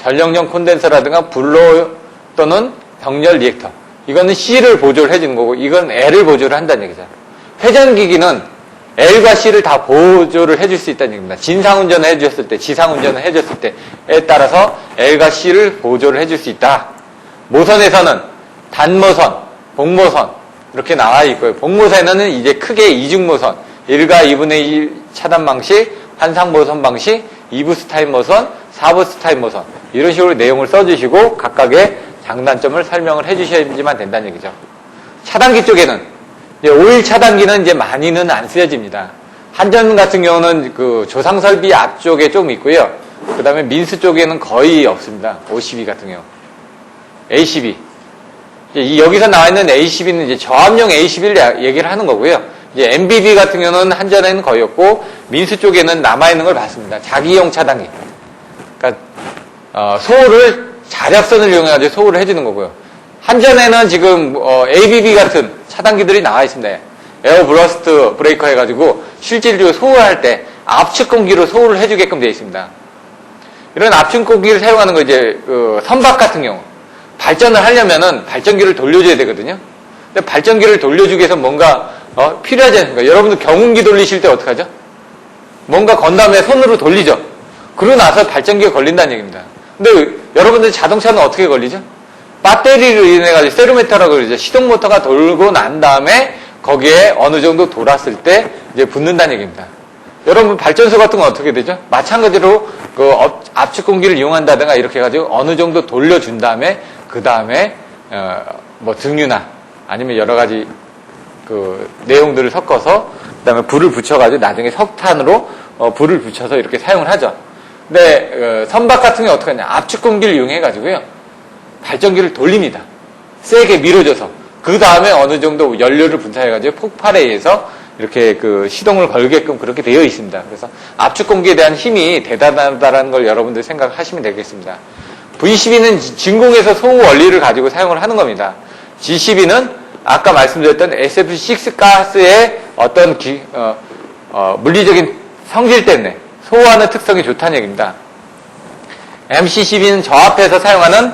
전력용 콘덴서라든가 불로 또는 병렬 리액터. 이거는 C를 보조를 해주는 거고, 이건 L을 보조를 한다는 얘기죠. 회전기기는 L과 C를 다 보조를 해줄 수 있다는 얘기입니다. 진상운전을 해줬을 때, 지상운전을 해줬을 때에 따라서 L과 C를 보조를 해줄 수 있다. 모선에서는 단모선, 복모선 이렇게 나와 있고요. 복모선에는 이제 크게 이중모선, 1과 2분의 1 차단 방식, 환상모선 방식, 2부스 타입 모선, 4부스 타입 모선 이런 식으로 내용을 써주시고 각각의 장단점을 설명을 해주셔야지만 된다는 얘기죠. 차단기 쪽에는 이제 오일 차단기는 이제 많이는 안 쓰여집니다. 한전 같은 경우는 그 조상설비 앞쪽에 좀 있고요. 그 다음에 민수 쪽에는 거의 없습니다. OCB 같은 경우. ACB. 여기서 나와 있는 ACB는 이제 저압용 ACB를 얘기를 하는 거고요. 이제 MBB 같은 경우는 한전에는 거의 없고, 민수 쪽에는 남아있는 걸 봤습니다. 자기용 차단기. 그러니까, 소홀을, 자력선을 이용해가지고 소홀을 해주는 거고요. 한전에는 지금, ABB 같은 차단기들이 나와 있습니다. 에어 브러스트 브레이커 해가지고 실질적으로 소홀할 때 압축 공기로 소홀을 해주게끔 되어 있습니다. 이런 압축 공기를 사용하는 거 이제, 선박 같은 경우. 발전을 하려면은 발전기를 돌려줘야 되거든요. 근데 발전기를 돌려주기 위해서 뭔가, 필요하지 않습니까? 여러분들 경운기 돌리실 때 어떡하죠? 뭔가 건 다음에 손으로 돌리죠. 그러고 나서 발전기가 걸린다는 얘기입니다. 근데 여러분들 자동차는 어떻게 걸리죠? 배터리를 인해가지고 세로메타라고 그러죠. 시동 모터가 돌고 난 다음에 거기에 어느 정도 돌았을 때 이제 붙는다는 얘기입니다. 여러분 발전소 같은 건 어떻게 되죠? 마찬가지로 그 압축 공기를 이용한다든가 이렇게 해가지고 어느 정도 돌려준 다음에 그 다음에 뭐 등유나 아니면 여러 가지 그 내용들을 섞어서 그다음에 불을 붙여가지고 나중에 석탄으로 불을 붙여서 이렇게 사용을 하죠. 근데 선박 같은 게 어떻게 하냐? 압축 공기를 이용해가지고요 발전기를 돌립니다. 세게 밀어줘서 그 다음에 어느 정도 연료를 분사해가지고 폭발에 의해서 이렇게 그 시동을 걸게끔 그렇게 되어 있습니다. 그래서 압축 공기에 대한 힘이 대단하다는 걸 여러분들 생각하시면 되겠습니다. V12는 진공에서 소후 원리를 가지고 사용을 하는 겁니다. G12는 아까 말씀드렸던 SF6 가스의 어떤 물리적인 성질 때문에 소화하는 특성이 좋다는 얘기입니다. MC12는 저 앞에서 사용하는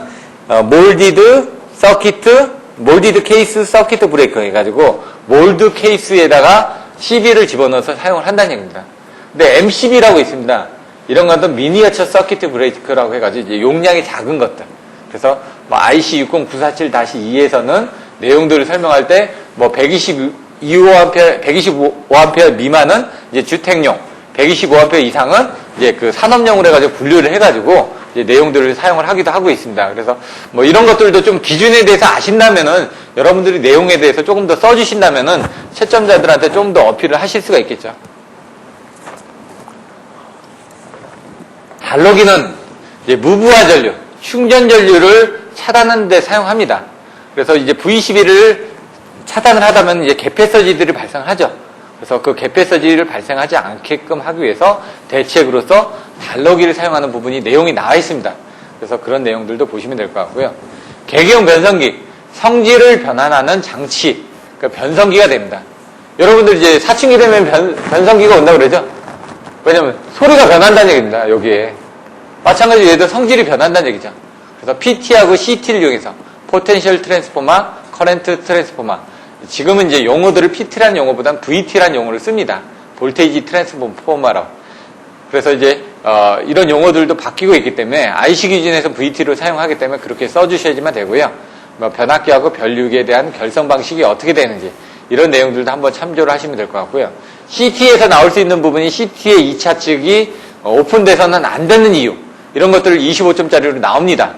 몰디드 케이스 서키트 브레이커 해가지고 몰드 케이스에다가 12를 집어넣어서 사용을 한다는 얘기입니다. 근데 M12라고 있습니다. 이런 것은 미니어처 서키트 브레이커라고 해가지고 이제 용량이 작은 것들. 그래서 뭐 IC60947-2에서는 내용들을 설명할 때 뭐 125A 미만은 이제 주택용, 125A 이상은 이제 그 산업용으로 해가지고 분류를 해가지고 이제 내용들을 사용을 하기도 하고 있습니다. 그래서 뭐 이런 것들도 좀 기준에 대해서 아신다면은 여러분들이 내용에 대해서 조금 더 써주신다면은 채점자들한테 좀 더 어필을 하실 수가 있겠죠. 달로기는 이제 무부하 전류, 충전 전류를 차단하는 데 사용합니다. 그래서 이제 V12를 차단을 하다면 이제 개폐서지들이 발생하죠. 그래서 그 개폐서지를 발생하지 않게끔 하기 위해서 대책으로서 달로기를 사용하는 부분이 내용이 나와 있습니다. 그래서 그런 내용들도 보시면 될 것 같고요. 계기용 변성기, 성질을 변환하는 장치, 그러니까 변성기가 됩니다. 여러분들 이제 사춘기 되면 변성기가 온다고 그러죠? 왜냐면 소리가 변한다는 얘기입니다. 여기에. 마찬가지로 얘도 성질이 변한다는 얘기죠. 그래서 PT하고 CT를 이용해서 포텐셜 트랜스포머, 커렌트 트랜스포머. 지금은 이제 용어들을 PT라는 용어보다는 VT라는 용어를 씁니다. 볼테이지 트랜스포머라고. 그래서 이제 이런 용어들도 바뀌고 있기 때문에 IC 기준에서 VT로 사용하기 때문에 그렇게 써주셔야지만 되고요. 뭐 변압기하고 변류기에 대한 결성 방식이 어떻게 되는지 이런 내용들도 한번 참조를 하시면 될 것 같고요. CT에서 나올 수 있는 부분이 CT의 2차 측이 오픈돼서는 안 되는 이유 이런 것들을 25점짜리로 나옵니다.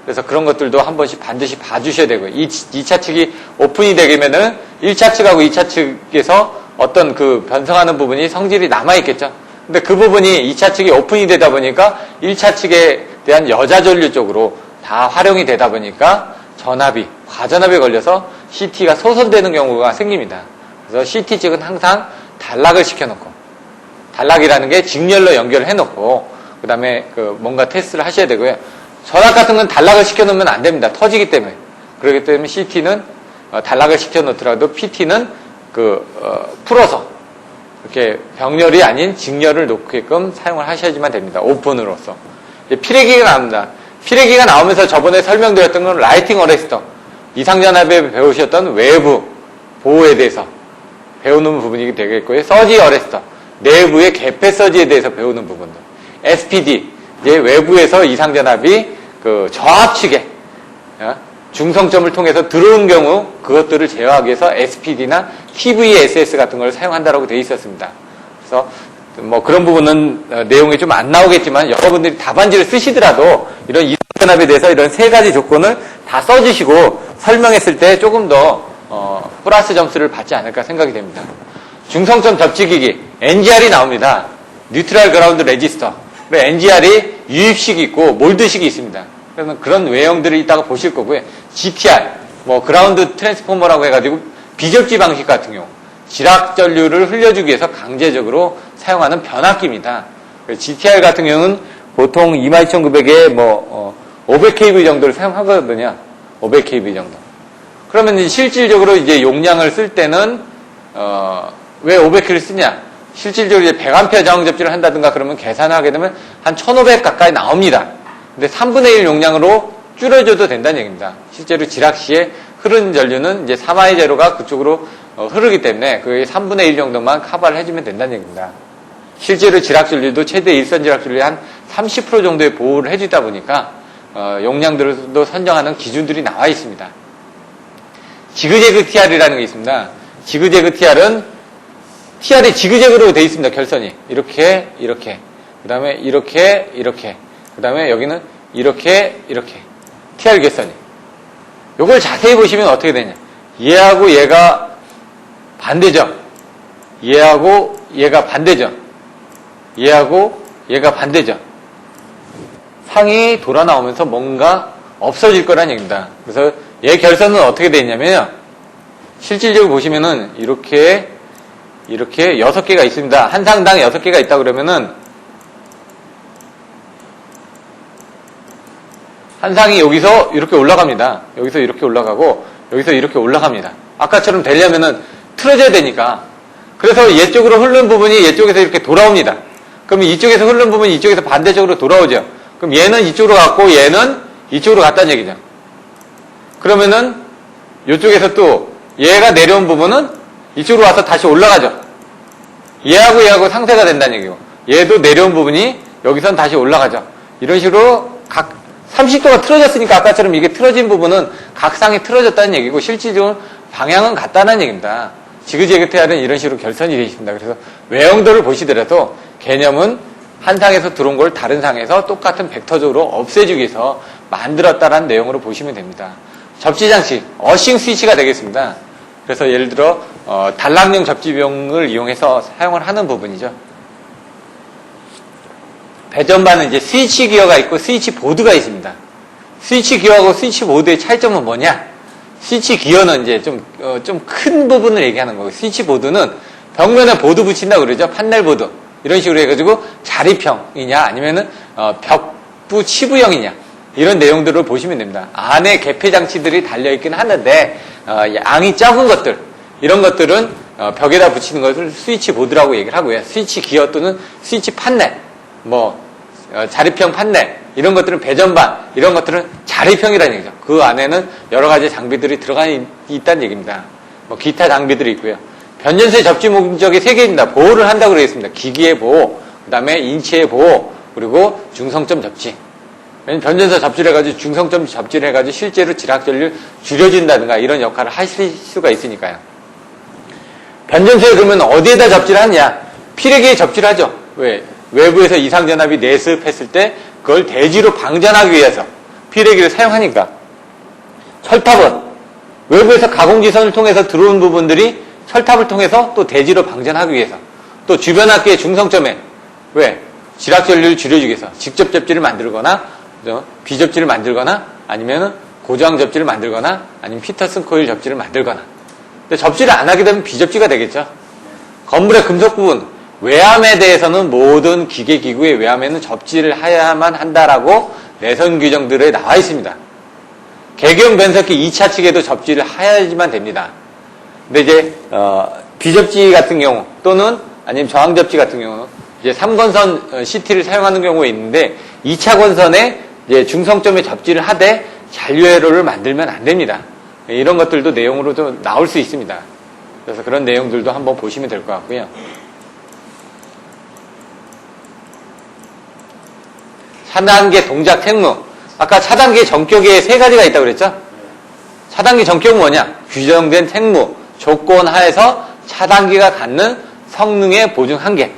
그래서 그런 것들도 한 번씩 반드시 봐주셔야 되고요. 2차 측이 오픈이 되면은 1차 측하고 2차 측에서 어떤 그 변성하는 부분이 성질이 남아있겠죠. 근데 그 부분이 2차 측이 오픈이 되다 보니까 1차 측에 대한 여자 전류 쪽으로 다 활용이 되다 보니까 전압이, 과전압에 걸려서 CT가 소선되는 경우가 생깁니다. 그래서 CT 측은 항상 단락을 시켜놓고, 단락이라는 게 직렬로 연결을 해놓고, 그 다음에 그 뭔가 테스트를 하셔야 되고요. 전압 같은 건 단락을 시켜놓으면 안 됩니다. 터지기 때문에. 그렇기 때문에 CT는 단락을 시켜놓더라도 PT는 풀어서 이렇게 병렬이 아닌 직렬을 놓게끔 사용을 하셔야지만 됩니다. 오픈으로서. 피레기가 나옵니다. 피레기가 나오면서 저번에 설명드렸던 건 라이팅 어레스터. 이상전압에 배우셨던 외부 보호에 대해서 배우는 부분이 되겠고요. 서지 어레스터. 내부의 개폐 서지에 대해서 배우는 부분들. SPD. 이제 외부에서 이상전압이 그 저압측에 중성점을 통해서 들어온 경우 그것들을 제어하기 위해서 SPD나 TVSS 같은 걸 사용한다라고 되어 있었습니다. 그래서 뭐 그런 부분은 내용이 좀 안 나오겠지만 여러분들이 답안지를 쓰시더라도 이런 이상전압에 대해서 이런 세 가지 조건을 다 써주시고 설명했을 때 조금 더 플러스 점수를 받지 않을까 생각이 됩니다. 중성점 접지기기 NGR이 나옵니다. 뉴트럴 그라운드 레지스터. NGR이 유입식이 있고 몰드식이 있습니다. 그래서 그런 외형들을 이따가 보실 거고요. GTR, 뭐 그라운드 트랜스포머라고 해가지고 비접지 방식 같은 경우 지락 전류를 흘려주기 위해서 강제적으로 사용하는 변압기입니다. GTR 같은 경우는 보통 22,900에 500kV 정도를 사용하거든요. 500kV 정도. 그러면 실질적으로 이제 용량을 쓸 때는 왜 500kV를 쓰냐? 실질적으로 이제 100A 저항 접지를 한다든가 그러면 계산을 하게 되면 한 1500 가까이 나옵니다. 근데 3분의 1 용량으로 줄여줘도 된다는 얘기입니다. 실제로 지락 시에 흐르는 전류는 이제 3I 제로가 그쪽으로 흐르기 때문에 그게 3분의 1 정도만 커버를 해주면 된다는 얘기입니다. 실제로 지락 전류도 최대 일선 지락 전류의 한 30% 정도의 보호를 해주다 보니까 용량들도 선정하는 기준들이 나와 있습니다. 지그재그 TR이라는 게 있습니다. 지그재그 TR은 TR이 지그재그로 되어 있습니다. 결선이 이렇게 그 다음에 이렇게 그 다음에 여기는 이렇게 TR 결선이. 요걸 자세히 보시면 어떻게 되냐, 얘하고 얘가 반대죠. 얘하고 얘가 반대죠. 얘하고 얘가 반대죠. 상이 돌아 나오면서 뭔가 없어질 거란 얘기입니다. 그래서 얘 결선은 어떻게 되어 있냐면요, 실질적으로 보시면은 이렇게 6개가 있습니다. 한 상당 6개가 있다 그러면은 한 상이 여기서 이렇게 올라갑니다. 여기서 이렇게 올라가고 여기서 이렇게 올라갑니다. 아까처럼 되려면은 틀어져야 되니까. 그래서 얘 쪽으로 흐르는 부분이 얘 쪽에서 이렇게 돌아옵니다. 그럼 이쪽에서 흐르는 부분이 이쪽에서 반대쪽으로 돌아오죠. 그럼 얘는 이쪽으로 갔고 얘는 이쪽으로 갔다는 얘기죠. 그러면은 이쪽에서 또 얘가 내려온 부분은 이쪽으로 와서 다시 올라가죠. 얘하고 상쇄가 된다는 얘기고, 얘도 내려온 부분이 여기선 다시 올라가죠. 이런 식으로 각 30도가 틀어졌으니까 아까처럼 이게 틀어진 부분은 각 상이 틀어졌다는 얘기고, 실질적으로 방향은 같다는 얘기입니다. 지그재그 TR은 이런 식으로 결선이 되어 있습니다. 그래서 외형도를 보시더라도 개념은 한 상에서 들어온 걸 다른 상에서 똑같은 벡터적으로 없애주기 위해서 만들었다라는 내용으로 보시면 됩니다. 접지장치, 어싱 스위치가 되겠습니다. 그래서 예를 들어 단락용 접지병을 이용해서 사용을 하는 부분이죠. 배전반은 이제 스위치 기어가 있고 스위치 보드가 있습니다. 스위치 기어하고 스위치 보드의 차이점은 뭐냐? 스위치 기어는 이제 좀 큰 부분을 얘기하는 거고, 스위치 보드는 벽면에 보드 붙인다고 그러죠. 판넬 보드. 이런 식으로 해가지고 자립형이냐 아니면은 벽부 치부형이냐, 이런 내용들을 보시면 됩니다. 안에 개폐 장치들이 달려있긴 하는데 양이 적은 것들, 이런 것들은 벽에다 붙이는 것을 스위치 보드라고 얘기를 하고요. 스위치 기어 또는 스위치 판넬, 자립형 판넬, 이런 것들은 배전반, 이런 것들은 자립형이라는 얘기죠. 그 안에는 여러 가지 장비들이 들어가 있다는 얘기입니다. 기타 장비들이 있고요. 변전소의 접지 목적이 3개입니다. 보호를 한다고 그러겠습니다. 기기의 보호, 그 다음에 인체의 보호, 그리고 중성점 접지. 변전소 접지를 해가지고 중성점 접지를 해가지고 실제로 지락전류를 줄여준다든가 이런 역할을 하실 수가 있으니까요. 변전소에 그러면 어디에다 접지를 하냐? 피레기에 접지를 하죠. 왜? 외부에서 이상전압이 내습했을 때 그걸 대지로 방전하기 위해서 피레기를 사용하니까. 철탑은 외부에서 가공지선을 통해서 들어온 부분들이 철탑을 통해서 또 대지로 방전하기 위해서, 또 주변 학교의 중성점에 왜? 지락전류를 줄여주기 위해서 직접 접지를 만들거나 비접지를 만들거나 아니면 고저항 접지를 만들거나 아니면 피터슨 코일 접지를 만들거나. 근데 접지를 안 하게 되면 비접지가 되겠죠. 건물의 금속 부분, 외암에 대해서는 모든 기계 기구의 외암에는 접지를 해야만 한다라고 내선 규정들에 나와 있습니다. 개경 변속기 2차 측에도 접지를 해야지만 됩니다. 근데 이제 비접지 같은 경우 또는 아니면 저항 접지 같은 경우는 이제 3권선 CT를 사용하는 경우가 있는데 2차 권선에 이제 중성점에 접지를 하되 잔류회로를 만들면 안 됩니다. 이런 것들도 내용으로 좀 나올 수 있습니다. 그래서 그런 내용들도 한번 보시면 될 것 같고요. 차단계 동작 택무. 아까 차단계 전격에 3가지가 있다고 그랬죠? 차단기 전격은 뭐냐? 규정된 택무, 조건 하에서 차단기가 갖는 성능의 보증 한계.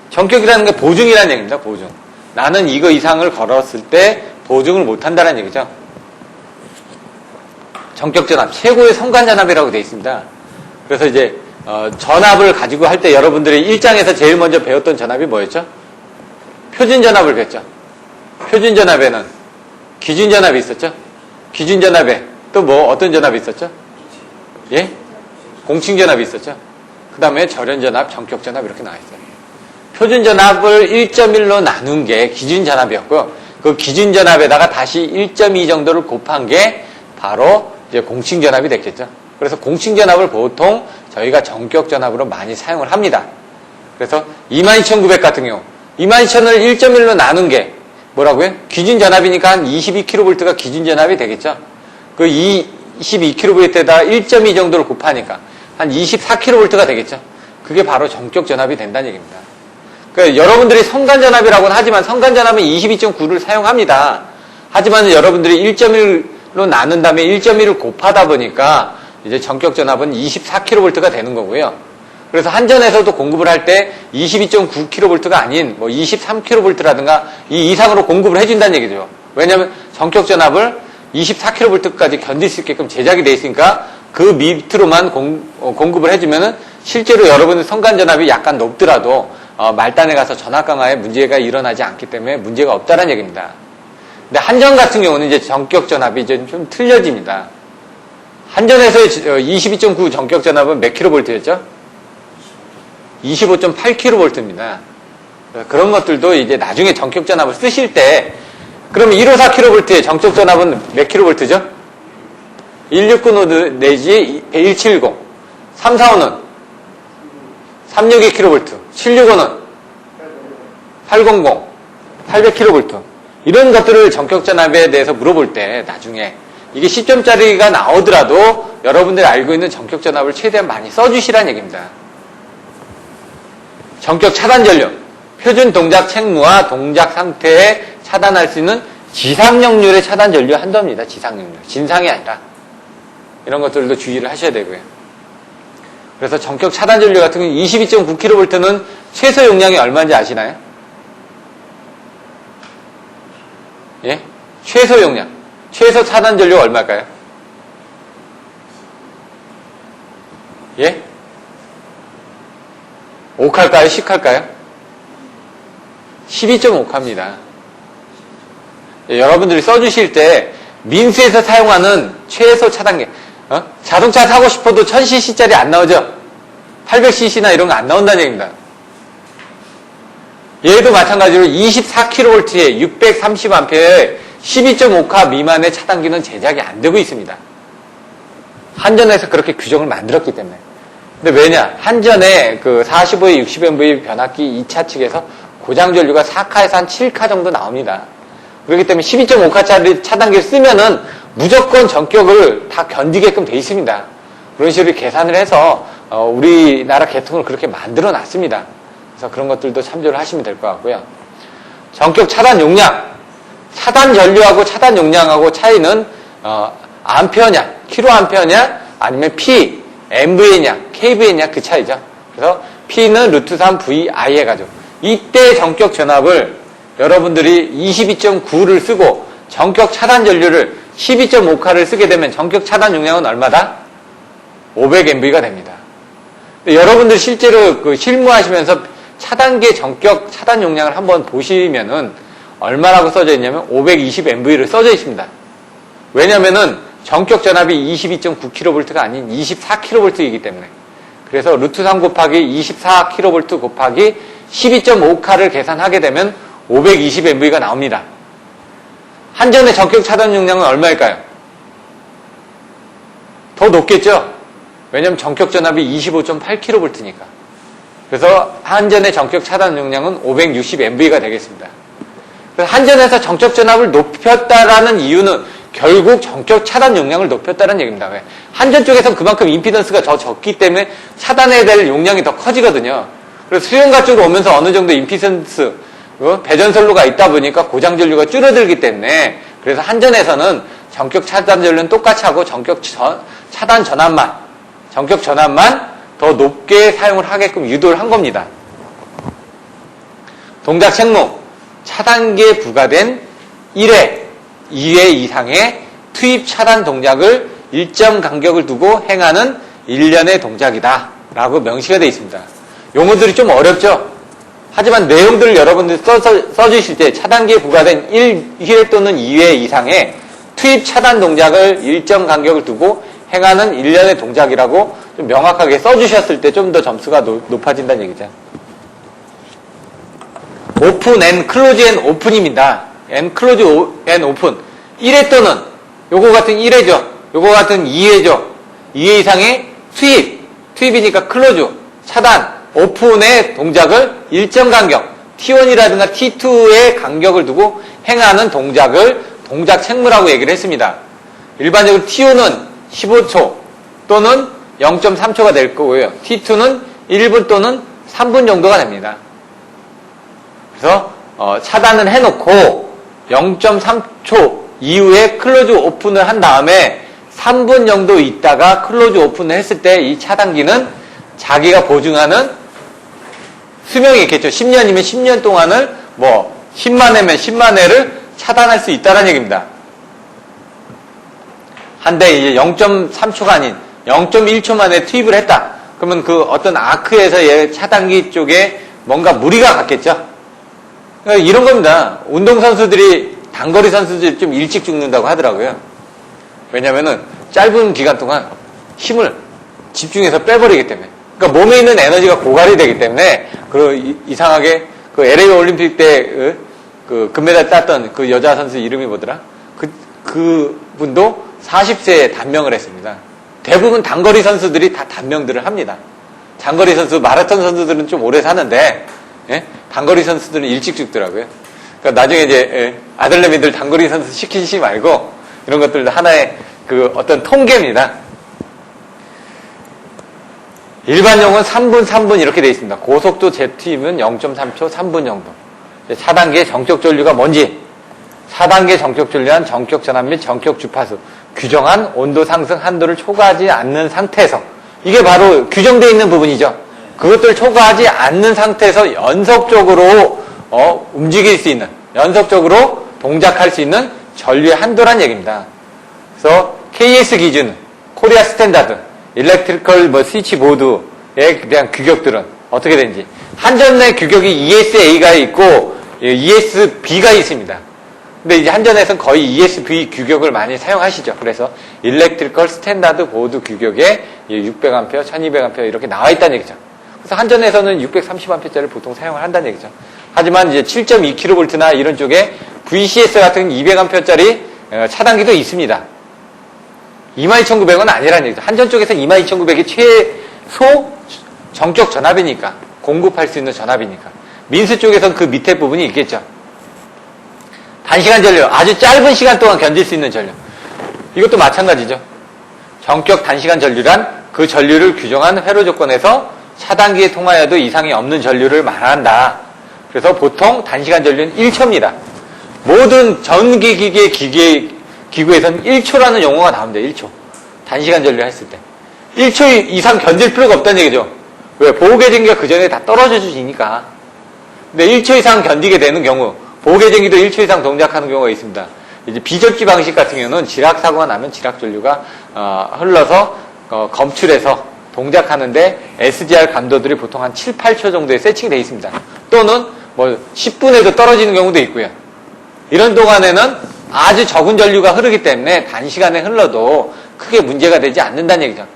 전격이라는 게 보증이라는 얘기입니다. 보증. 나는 이거 이상을 걸었을 때 보증을 못한다는 얘기죠. 전격 전압, 최고의 성간 전압이라고 되어 있습니다. 그래서 이제 전압을 가지고 할 때 여러분들이 1장에서 제일 먼저 배웠던 전압이 뭐였죠? 표준 전압을 배웠죠. 표준 전압에는 기준 전압이 있었죠. 기준 전압에 또 어떤 전압이 있었죠? 예? 공칭 전압이 있었죠. 그 다음에 절연 전압, 전격 전압 이렇게 나와 있어요. 표준 전압을 1.1로 나눈 게 기준 전압이었고, 그 기준 전압에다가 다시 1.2 정도를 곱한 게 바로 이제 공칭 전압이 됐겠죠. 그래서 공칭 전압을 보통 저희가 전격 전압으로 많이 사용을 합니다. 그래서 22,900 같은 경우 22,000을 1.1로 나눈 게 뭐라고요? 기준 전압이니까 한 22kV가 기준 전압이 되겠죠. 그 22kV에다가 1.2 정도를 곱하니까 한 24kV가 되겠죠. 그게 바로 전격 전압이 된다는 얘기입니다. 그러니까 여러분들이 성간전압이라고는 하지만 성간전압은 22.9를 사용합니다. 하지만 여러분들이 1.1로 나눈 다음에 1.1을 곱하다 보니까 이제 전격전압은 24kV가 되는 거고요. 그래서 한전에서도 공급을 할 때 22.9kV가 아닌 뭐 23kV라든가 이 이상으로 공급을 해준다는 얘기죠. 왜냐하면 전격전압을 24kV까지 견딜 수 있게끔 제작이 돼 있으니까 그 밑으로만 공급을 해주면은 실제로 여러분의 성간전압이 약간 높더라도 말단에 가서 전압 강화에 문제가 일어나지 않기 때문에 문제가 없다는 얘기입니다. 근데 한전 같은 경우는 이제 전격전압이 이제 좀 틀려집니다. 한전에서의 22.9 전격전압은 몇 kV였죠? 25.8kV입니다. 그런 것들도 이제 나중에 전격전압을 쓰실 때 그러면 154kV의 전격전압은 몇 kV죠? 169 내지 170, 345는 362kV, 765는 800, 800kV. 이런 것들을 전격전압에 대해서 물어볼 때 나중에 이게 10점짜리가 나오더라도 여러분들이 알고 있는 전격전압을 최대한 많이 써주시라는 얘기입니다. 전격 차단 전류, 표준 동작 책무와 동작 상태에 차단할 수 있는 지상역률의 차단 전류 한도입니다. 지상역률. 진상이 아니라. 이런 것들도 주의를 하셔야 되고요. 그래서 전격 차단 전류 같은 경우는 22.9kV는 최소 용량이 얼마인지 아시나요? 예? 최소 용량. 최소 차단 전류가 얼마일까요? 예? 5칼까요? 10칼까요? 12.5칼입니다. 예, 여러분들이 써주실 때 민수에서 사용하는 최소 차단계 자동차 사고 싶어도 1000cc짜리 안 나오죠? 800cc나 이런 거 안 나온다는 얘기입니다. 얘도 마찬가지로 24kV에 630A에 12.5카 미만의 차단기는 제작이 안 되고 있습니다. 한전에서 그렇게 규정을 만들었기 때문에. 근데 왜냐? 한전에 그 45에 60MV 변압기 2차 측에서 고장 전류가 4카에서 한 7카 정도 나옵니다. 그렇기 때문에 12.5카짜리 차단기를 쓰면은 무조건 전격을 다 견디게끔 돼 있습니다. 그런 식으로 계산을 해서 우리나라 계통을 그렇게 만들어 놨습니다. 그래서 그런 것들도 참조를 하시면 될 것 같고요. 전격 차단 용량, 차단 전류하고 차단 용량하고 차이는 암페어냐, 킬로암페어냐, 아니면 P, MVA냐, KVA냐 그 차이죠. 그래서 P는 루트 3 VI 해가지고 이때 전격 전압을 여러분들이 22.9를 쓰고 전격 차단 전류를 12.5카를 쓰게 되면 전격 차단 용량은 얼마다? 500MV가 됩니다. 여러분들 실제로 그 실무하시면서 차단기 전격 차단 용량을 한번 보시면은 얼마라고 써져 있냐면 520MV를 써져 있습니다. 왜냐면은 전격 전압이 22.9kV가 아닌 24kV이기 때문에. 그래서 루트 3 곱하기 24kV 곱하기 12.5카를 계산하게 되면 520MV가 나옵니다. 한전의 전격 차단 용량은 얼마일까요? 더 높겠죠? 왜냐면 전격 전압이 25.8kV니까. 그래서 한전의 전격 차단 용량은 560MV가 되겠습니다. 그래서 한전에서 전격 전압을 높였다라는 이유는 결국 전격 차단 용량을 높였다는 얘기입니다. 왜? 한전 쪽에서는 그만큼 임피던스가 더 적기 때문에 차단해야 될 용량이 더 커지거든요. 그래서 수용가 쪽으로 오면서 어느 정도 임피던스, 배전선로가 있다 보니까 고장 전류가 줄어들기 때문에 그래서 한전에서는 전격 차단 전류는 똑같이 하고 전격 차단 전압만, 전격 전압만 더 높게 사용을 하게끔 유도를 한 겁니다. 동작 책무, 차단기에 부과된 1회, 2회 이상의 투입 차단 동작을 일정 간격을 두고 행하는 일련의 동작이다 라고 명시가 되어 있습니다. 용어들이 좀 어렵죠? 하지만 내용들을 여러분들이 써주실 때 차단기에 부과된 1회 또는 2회 이상의 투입 차단 동작을 일정 간격을 두고 행하는 일련의 동작이라고 좀 명확하게 써주셨을 때 좀 더 점수가 높아진다는 얘기죠. 오픈 앤 클로즈 앤 오픈입니다. 앤 클로즈 앤 오픈. 1회 또는 요거 같은 1회죠. 요거 같은 2회죠. 2회 이상의 투입이니까 클로즈, 차단, 오픈의 동작을 일정 간격, T1이라든가 T2의 간격을 두고 행하는 동작을 동작 책무라고 얘기를 했습니다. 일반적으로 T1은 15초 또는 0.3초가 될 거고요. T2는 1분 또는 3분 정도가 됩니다. 그래서 차단을 해놓고 0.3초 이후에 클로즈 오픈을 한 다음에 3분 정도 있다가 클로즈 오픈을 했을 때 이 차단기는 자기가 보증하는 수명이 있겠죠. 10년이면 10년 동안을 10만 회면 10만 회를 차단할 수 있다는 얘기입니다. 한데 이제 0.3초가 아닌 0.1초 만에 투입을 했다. 그러면 그 어떤 아크에서 얘 차단기 쪽에 뭔가 무리가 갔겠죠. 그러니까 이런 겁니다. 운동선수들이 단거리 선수들이 좀 일찍 죽는다고 하더라고요. 왜냐면은 짧은 기간 동안 힘을 집중해서 빼버리기 때문에. 그러니까 몸에 있는 에너지가 고갈이 되기 때문에 이상하게 그 LA 올림픽 때 그 금메달 땄던 그 여자 선수 이름이 뭐더라? 그 분도 40세에 단명을 했습니다. 대부분 단거리 선수들이 다 단명들을 합니다. 장거리 선수, 마라톤 선수들은 좀 오래 사는데, 예? 단거리 선수들은 일찍 죽더라고요. 그러니까 나중에 이제 아들내미들 단거리 선수 시키지 말고 이런 것들도 하나의 그 어떤 통계입니다. 일반 용어는 3분 이렇게 되어 있습니다. 고속도 제트이면 0.3초, 3분 정도. 4단계 정격 전류가 뭔지, 4단계 정격 전류한 정격 전압 및 정격 주파수, 규정한 온도 상승 한도를 초과하지 않는 상태에서, 이게 바로 규정되어 있는 부분이죠. 그것들을 초과하지 않는 상태에서 연속적으로 움직일 수 있는, 연속적으로 동작할 수 있는 전류의 한도란 얘기입니다. 그래서 KS 기준, 코리아 스탠다드, 일렉트리컬 스위치 보드에 대한 규격들은 어떻게 되는지, 한전의 규격이 ESA가 있고 ESB가 있습니다. 근데 이제 한전에서는 거의 ESB 규격을 많이 사용하시죠. 그래서 일렉트리컬 스탠다드 보드 규격에 600A, 1200A 이렇게 나와 있다는 얘기죠. 그래서 한전에서는 630A짜리를 보통 사용을 한다는 얘기죠. 하지만 이제 7.2kV나 이런 쪽에 VCS 같은 200A짜리 차단기도 있습니다. 22,900은 아니라는 얘기죠. 한전 쪽에서 22,900이 최소 정격 전압이니까, 공급할 수 있는 전압이니까. 민스 쪽에서는 그 밑에 부분이 있겠죠. 단시간 전류, 아주 짧은 시간 동안 견딜 수 있는 전류. 이것도 마찬가지죠. 정격 단시간 전류란 그 전류를 규정한 회로 조건에서 차단기에 통하여도 이상이 없는 전류를 말한다. 그래서 보통 단시간 전류는 1초입니다. 모든 전기기계 기구에서는 1초라는 용어가 나옵니다. 1초. 단시간 전류 했을 때. 1초 이상 견딜 필요가 없다는 얘기죠. 왜? 보호계쟁기가 그 전에 다 떨어져 주시니까. 근데 1초 이상 견디게 되는 경우, 보호계쟁기도 1초 이상 동작하는 경우가 있습니다. 이제 비접지 방식 같은 경우는 지락사고가 나면 지락전류가 흘러서 검출해서 동작하는데 SGR 감도들이 보통 한 7, 8초 정도에 세팅이 되어 있습니다. 또는 10분에도 떨어지는 경우도 있고요. 이런 동안에는 아주 적은 전류가 흐르기 때문에 단시간에 흘러도 크게 문제가 되지 않는다는 얘기죠.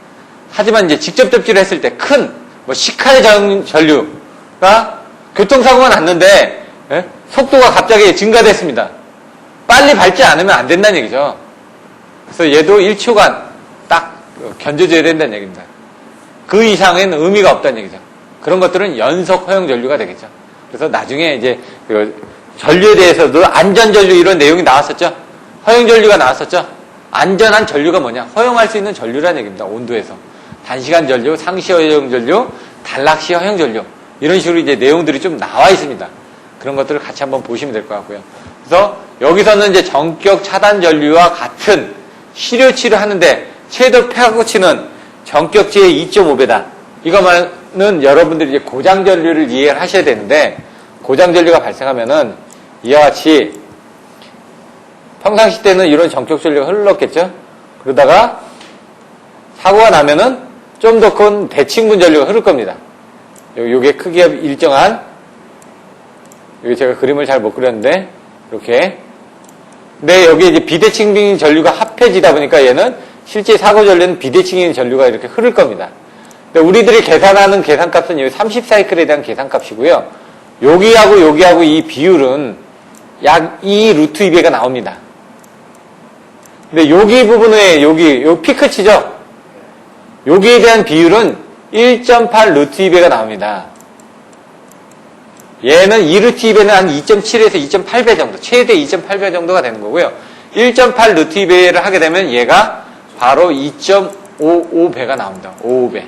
하지만 이제 직접 접지를 했을 때 큰 시카의 전류가 교통사고가 났는데 속도가 갑자기 증가됐습니다. 빨리 밟지 않으면 안 된다는 얘기죠. 그래서 얘도 1초간 딱 견뎌줘야 된다는 얘기입니다. 그 이상은 의미가 없다는 얘기죠. 그런 것들은 연속 허용 전류가 되겠죠. 그래서 나중에 이제 전류에 대해서도 안전전류 이런 내용이 나왔었죠. 허용전류가 나왔었죠. 안전한 전류가 뭐냐? 허용할 수 있는 전류라는 얘기입니다. 온도에서. 단시간 전류, 상시 허용전류, 단락시 허용전류. 이런 식으로 이제 내용들이 좀 나와 있습니다. 그런 것들을 같이 한번 보시면 될 것 같고요. 그래서 여기서는 이제 전격 차단 전류와 같은 시료치를 하는데 최대 폐하고치는 전격치의 2.5배다. 이거만은 여러분들이 이제 고장 전류를 이해를 하셔야 되는데, 고장 전류가 발생하면은 이와 같이 평상시 때는 이런 전격 전류가 흘렀겠죠. 그러다가 사고가 나면은 좀 더 큰 대칭분 전류가 흐를 겁니다. 요게 크기가 일정한, 여기 제가 그림을 잘 못 그렸는데 이렇게. 근데 여기 이제 비대칭 전류가 합해지다 보니까 얘는 실제 사고 전류는 비대칭인 전류가 이렇게 흐를 겁니다. 근데 우리들이 계산하는 계산값은 여기 30사이클에 대한 계산값이고요. 여기하고 이 비율은 약 2√2배가 나옵니다. 근데 여기 부분에 여기 피크치죠? 여기에 대한 비율은 1.8√2배가 나옵니다. 얘는 2√2배는 한 2.7에서 2.8배 정도, 최대 2.8배 정도가 되는 거고요. 1.8√2배를 하게 되면 얘가 바로 2.55배가 나옵니다. 55배.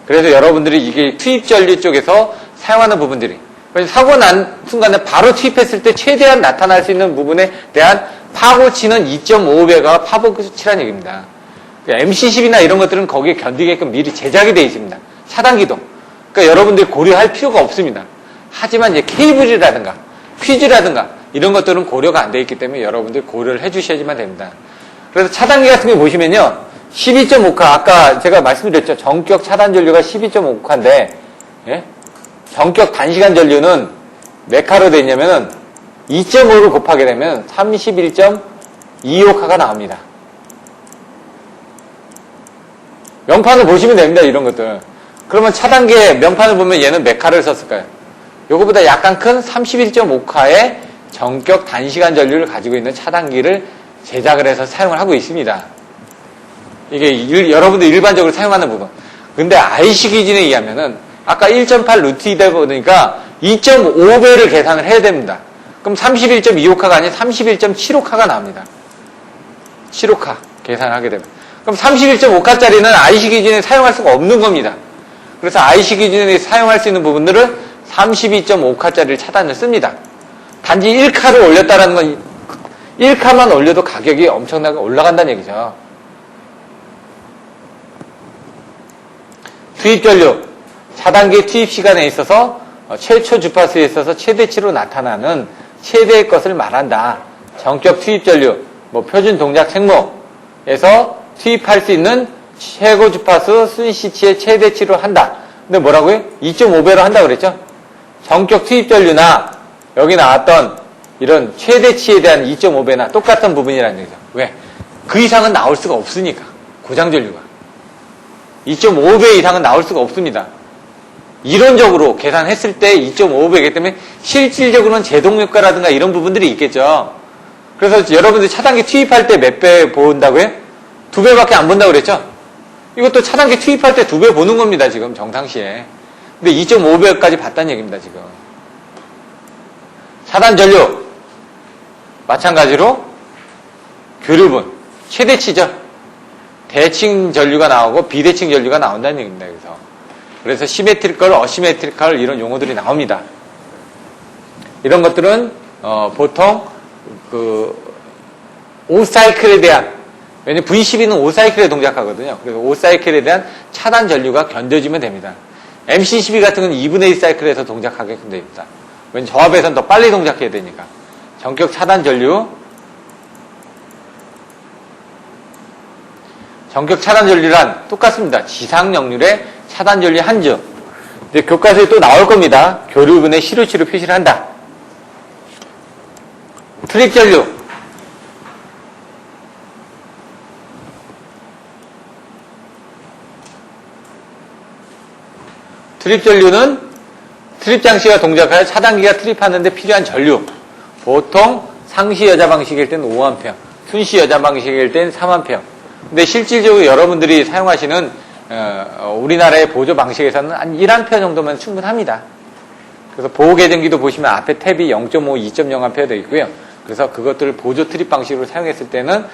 그래서 여러분들이 이게 투입 전류 쪽에서 사용하는 부분들이 사고 난 순간에 바로 투입했을 때 최대한 나타날 수 있는 부분에 대한 파고치는 2.5배가 파고치라는 얘기입니다. MC10이나 이런 것들은 거기에 견디게끔 미리 제작이 되어 있습니다. 차단기도. 그러니까 여러분들이 고려할 필요가 없습니다. 하지만 이제 케이블이라든가 퀴즈라든가 이런 것들은 고려가 안 되어 있기 때문에 여러분들이 고려를 해 주셔야지만 됩니다. 그래서 차단기 같은 거 보시면요. 12.5카, 아까 제가 말씀드렸죠. 전격 차단 전류가 12.5카인데, 예? 전격 단시간 전류는 몇 카로 되어 있냐면은 2.5를 곱하게 되면 31.25카가 나옵니다. 명판을 보시면 됩니다. 이런 것들. 그러면 차단기의 명판을 보면 얘는 몇 카를 썼을까요? 요거보다 약간 큰 31.5카의 전격 단시간 전류를 가지고 있는 차단기를 제작을 해서 사용을 하고 있습니다. 이게 여러분들 일반적으로 사용하는 부분. 근데 IC 기준에 의하면은 아까 1.8 루트이다 보니까 2.5배를 계산을 해야 됩니다. 그럼 31.25카가 아닌 31.75카가 나옵니다. 75카 계산하게 되면. 그럼 31.5카짜리는 IC 기준에 사용할 수가 없는 겁니다. 그래서 IC 기준에 사용할 수 있는 부분들은 32.5카짜리를 차단을 씁니다. 단지 1카를 올렸다라는 건 1카만 올려도 가격이 엄청나게 올라간다는 얘기죠. 투입 전류, 차단기 투입 시간에 있어서 최초 주파수에 있어서 최대치로 나타나는 최대의 것을 말한다. 전격 투입 전류, 표준 동작 책목에서 투입할 수 있는 최고 주파수 순시치의 최대치로 한다. 근데 뭐라고요? 2.5배로 한다 그랬죠? 전격 투입 전류나 여기 나왔던 이런 최대치에 대한 2.5배나 똑같은 부분이라는 얘기죠. 왜? 그 이상은 나올 수가 없으니까. 고장 전류가. 2.5배 이상은 나올 수가 없습니다. 이론적으로 계산했을 때 2.5배이기 때문에 실질적으로는 제동효과라든가 이런 부분들이 있겠죠. 그래서 여러분들 차단기 투입할 때 몇 배 본다고요? 2배밖에 안 본다고 그랬죠? 이것도 차단기 투입할 때 2배 보는 겁니다, 지금 정상시에. 근데 2.5배까지 봤다는 얘기입니다, 지금. 차단 전류. 마찬가지로 교류분. 최대치죠. 대칭 전류가 나오고 비대칭 전류가 나온다는 얘기입니다, 그래서 시메트리컬, 어시메트리컬 이런 용어들이 나옵니다. 이런 것들은 보통 5사이클에 대한, 왜냐면 V12는 5사이클에 동작하거든요. 그래서 5사이클에 대한 차단 전류가 견뎌지면 됩니다. MC12 같은 건 2분의 1 사이클에서 동작하게끔 됩니다. 왜냐면 저압에서는 더 빨리 동작해야 되니까. 전격 차단 전류, 전격 차단 전류란 똑같습니다. 지상 역률의 차단 전류 한주. 이제 교과서에 또 나올 겁니다. 교류분의 시루치로 표시를 한다. 트립 전류. 트립 전류는 트립 장치가 동작하여 차단기가 트립하는데 필요한 전류. 보통 상시 여자 방식일 땐 5A, 순시 여자 방식일 땐 3A. 근데 실질적으로 여러분들이 사용하시는 우리나라의 보조 방식에서는 한 1A 정도면 충분합니다. 그래서 보호 계정기도 보시면 앞에 탭이 0.5, 2.0A 되어 있고요. 그래서 그것들을 보조 트립 방식으로 사용했을 때는